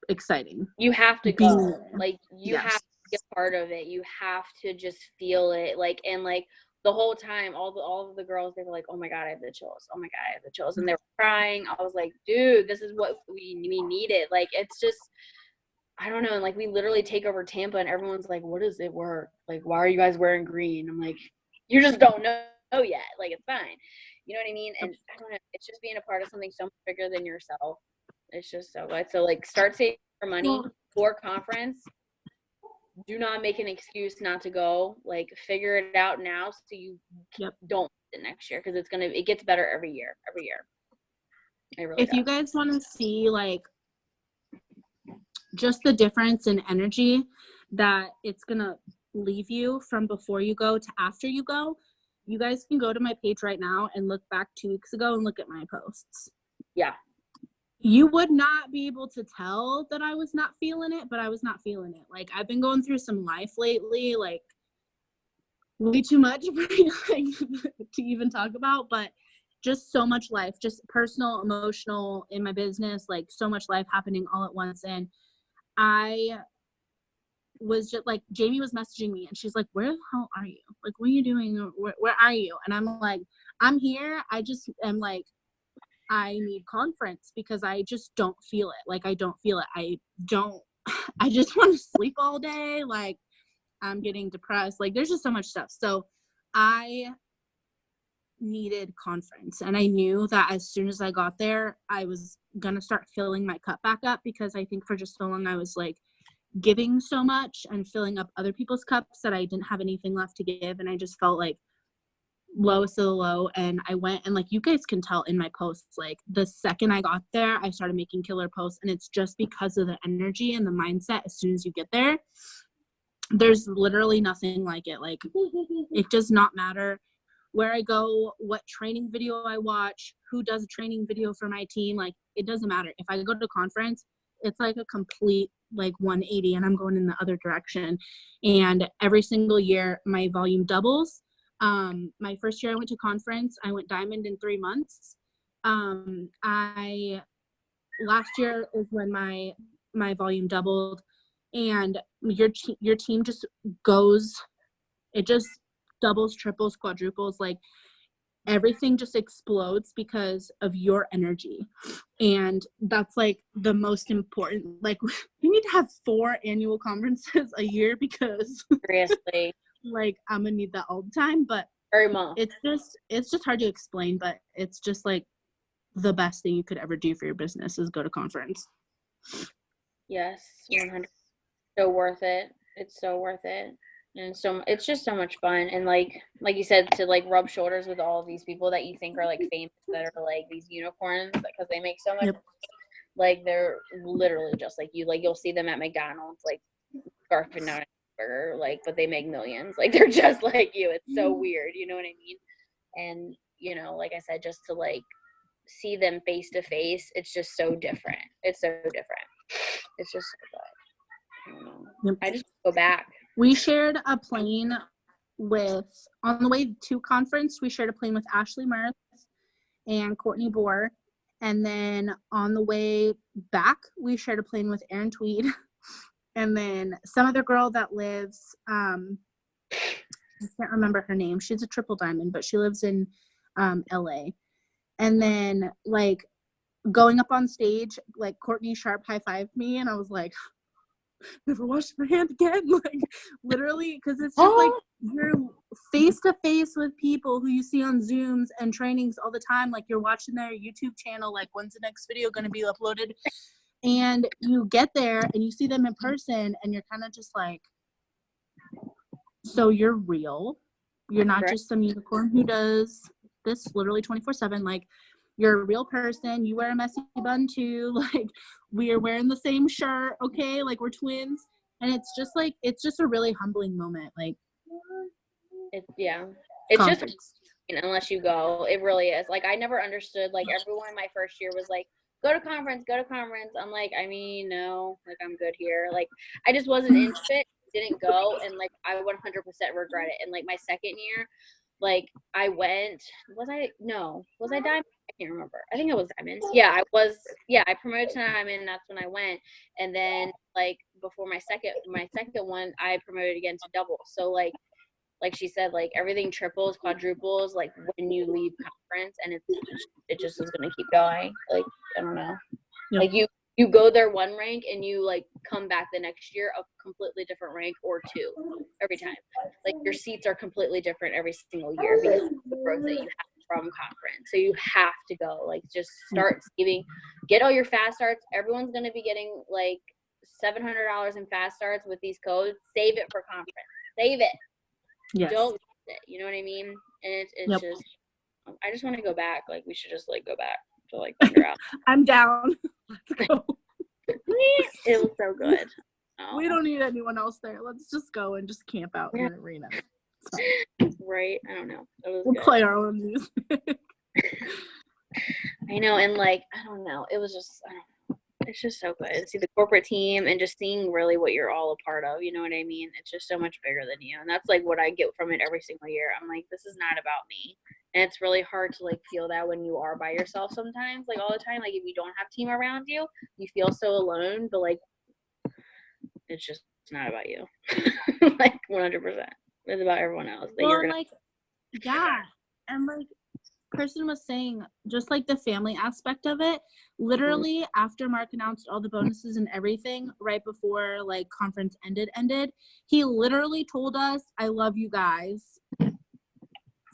exciting.
You have to go. Like, you have to be a part of it. You have to just feel it. Like, and like the whole time, all of the girls, they were like, oh my God, I have the chills. Oh my God, I have the chills. And they were crying. I was like, dude, this is what we needed. Like, it's just, I don't know. And like, we literally take over Tampa, and everyone's like, what does it work? Like, why are you guys wearing green? I'm like, you just don't know yet. Like, it's fine. You know what I mean? And I don't know. It's just being a part of something so much bigger than yourself. It's just so good. So like, start saving your money for conference. Do not make an excuse not to go. Like, figure it out now so you don't miss it next year, because it gets better every year. I really
If you guys want to see like just the difference in energy that it's gonna leave you from before you go to after you go, you guys can go to my page right now and look back 2 weeks ago and look at my posts.
Yeah.
You would not be able to tell that I was not feeling it, but I was not feeling it. Like, I've been going through some life lately, like way too much for like, to even talk about, but just so much life, just personal, emotional, in my business, like so much life happening all at once. And I was just like, Jamie was messaging me and she's like, where the hell are you? Like, what are you doing? Where are you? And I'm like, I'm here. I just am like, I need conference because I just don't feel it. Like, I don't feel it. I just want to sleep all day. Like, I'm getting depressed. Like, there's just so much stuff. So I needed conference. And I knew that as soon as I got there, I was going to start filling my cup back up, because I think for just so long I was like giving so much and filling up other people's cups that I didn't have anything left to give. And I just felt like lowest of the low. And I went, and like, you guys can tell in my posts, like the second I got there, I started making killer posts. And it's just because of the energy and the mindset. As soon as you get there, there's literally nothing like it. Like, it does not matter where I go, what training video I watch, who does a training video for my team. Like, it doesn't matter. If I go to a conference, it's like a complete like 180 and I'm going in the other direction. And every single year my volume doubles. My first year I went to conference, I went diamond in 3 months. Last year is when my volume doubled, and your team just goes, it just doubles, triples, quadruples, like everything just explodes because of your energy. And that's like the most important. Like, we need to have 4 annual conferences a year, because
Seriously.
like, I'm gonna need that all the time. But
Very much.
it's just hard to explain, but it's just like the best thing you could ever do for your business is go to conference.
Yes, 100%. So worth it. It's so worth it. And so it's just so much fun. And like you said, to like rub shoulders with all of these people that you think are like famous, that are like these unicorns, because they make so much.
Yep.
Like, they're literally just like you. Like, you'll see them at McDonald's, like scarfing down a burger, like, but they make millions. Like, they're just like you. It's so weird, you know what I mean? And, you know, like I said, just to like see them face to face, it's just so different. It's so different. It's just so good. I don't know.
Yep.
I just go back.
We shared a plane on the way to conference, we shared a plane with Ashley Mirth and Courtney Bohr. And then on the way back, we shared a plane with Erin Tweed. And then some other girl that lives, I can't remember her name. She's a triple diamond, but she lives in LA. And then like going up on stage, like Courtney Sharp high-fived me, and I was like, never washed my hand again. Like, literally, because it's just like you're face to face with people who you see on Zooms and trainings all the time. Like, you're watching their YouTube channel, like, when's the next video going to be uploaded? And you get there and you see them in person, and you're kind of just like, so you're real. You're not just some unicorn who does this literally 24/7. Like, you're a real person. You wear a messy bun too. Like, we are wearing the same shirt. Okay. Like, we're twins. And it's just like, it's just a really humbling moment. Like,
It's
conference.
just, unless you go, it really is. Like, I never understood, like, everyone my first year was like, go to conference. I'm like, I mean, no, like, I'm good here. Like, I just wasn't into it, didn't go, and like, I 100% regret it. And like, my second year, like, I went, was I diamond? I can't remember. I think I was diamond. Yeah, I promoted to diamond, and that's when I went. And then like, before my second one, I promoted again to double. So like she said, like, everything triples, quadruples, like, when you leave conference, and it just is going to keep going. Like, I don't know.
Yep.
Like, you go there one rank, and you like come back the next year a completely different rank, or 2 every time. Like, your seats are completely different every single year because of the growth that you have from conference. So you have to go. Like, just start saving, get all your fast starts. Everyone's going to be getting like $700 in fast starts with these codes. Save it for conference. Save it.
Yes.
Don't waste it. You know what I mean? And it's
Yep.
just, I just want to go back. Like, we should just like go back. to like figure out.
I'm down. Let's go.
It was so good. Oh.
We don't need anyone else there. Let's just go and just camp out in the arena. It's fine.
Right? I don't know. It was
We'll
good.
play our own music.
I know, and like I don't know. It was just I don't know. It's just so good. See the corporate team and just seeing really what you're all a part of. You know what I mean? It's just so much bigger than you, and that's like what I get from it every single year. I'm like, this is not about me, and it's really hard to like feel that when you are by yourself sometimes. Like all the time, like if you don't have team around you, you feel so alone. But like, it's just not about you. Like 100%. It's about everyone else. That
Well,
you're gonna.
like, yeah, and like Kristen was saying, just like the family aspect of it, literally after Mark announced all the bonuses and everything right before like conference ended, he literally told us, I love you guys,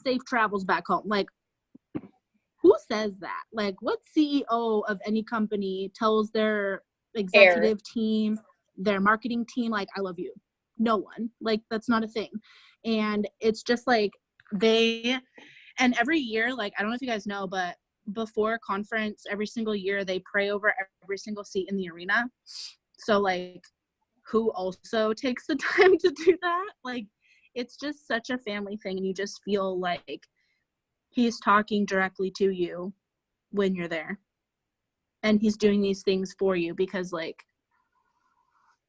safe travels back home. Like, who says that? Like, what CEO of any company tells their executive team, their marketing team, like, I love you? No one. Like, that's not a thing. And it's just like and every year, like, I don't know if you guys know, but before conference, every single year, they pray over every single seat in the arena. So, like, who also takes the time to do that? Like, it's just such a family thing, and you just feel like he's talking directly to you when you're there. And he's doing these things for you because, like,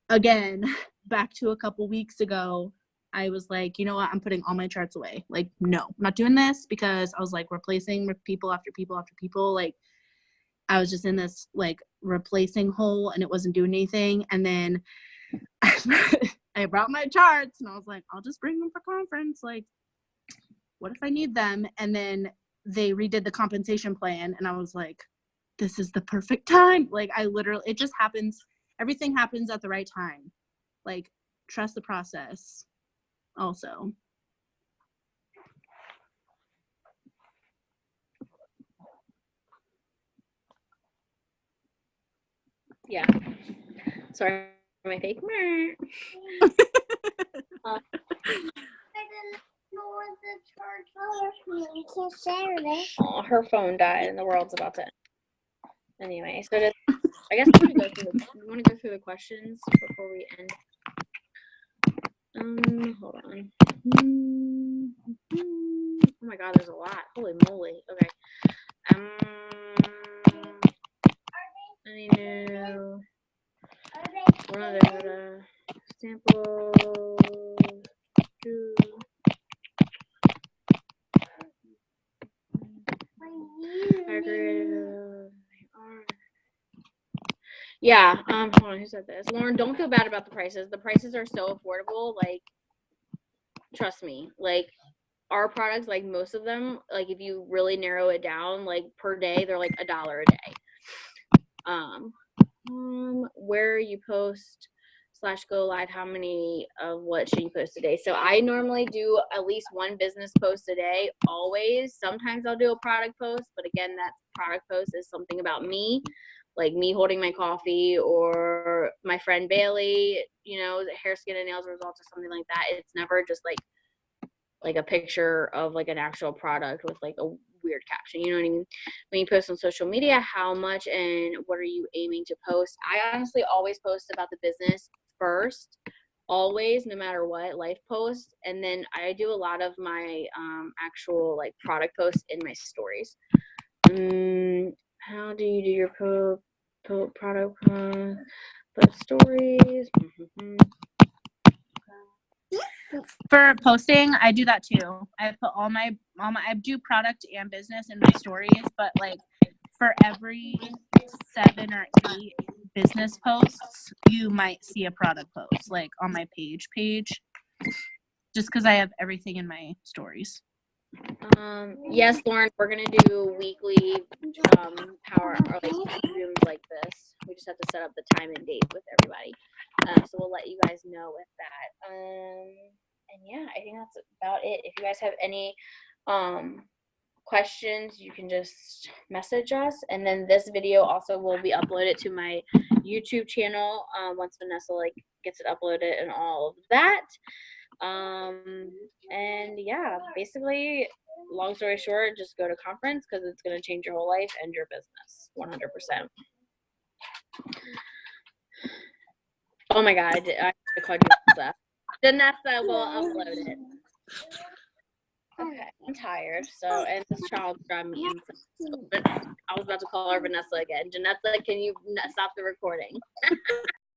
again, back to a couple weeks ago, I was like, you know what? I'm putting all my charts away. Like, no, I'm not doing this because I was like replacing with people after people after people. Like, I was just in this like replacing hole and it wasn't doing anything. And then I brought my charts and I was like, I'll just bring them for conference. Like, what if I need them? And then they redid the compensation plan and I was like, this is the perfect time. Like, I literally, it just happens. Everything happens at the right time. Like, trust the process. Also,
Yeah. Sorry, my fake.
I didn't know what the charge was. You can't share this.
Oh, her phone died and the world's about to end. Anyway, so I guess we want to go through the questions before we end. Hold on. Oh my God, there's a lot. Holy moly. Okay. Any new sample? Yeah. Hold on. Who said this? Lauren, don't feel bad about the prices. The prices are so affordable. Like, trust me. Like, our products, like most of them, like if you really narrow it down, like per day, they're like $1 a day. Where you post / go live, how many of what should you post a day? So I normally do at least one business post a day, always. Sometimes I'll do a product post, but again, that product post is something about me, like me holding my coffee or my friend Bailey, you know, hair, skin, and nails results or something like that. It's never just like a picture of like an actual product with like a weird caption, you know what I mean? When you post on social media, how much and what are you aiming to post? I honestly always post about the business first, always, no matter what, life posts, and then I do a lot of my actual like product posts in my stories. How do you do your product stories?
for posting, I do that too. I put all my I do product and business in my stories, but like for every 7 or 8 business posts, you might see a product post like on my page, just because I have everything in my stories.
Yes, Lauren, we're gonna do weekly power or like Zooms like this. We just have to set up the time and date with everybody. So we'll let you guys know with that. And yeah, I think that's about it. If you guys have any questions, you can just message us. And then this video also will be uploaded to my YouTube channel once Vanessa like gets it uploaded and all of that. And yeah, basically long story short, just go to conference because it's going to change your whole life and your business 100%. Oh my God, I called you Vanessa. Vanessa will upload it. Okay, I'm tired. So, and this child's driving me insane. But I was about to call her Vanessa again. Janessa, can you stop the recording?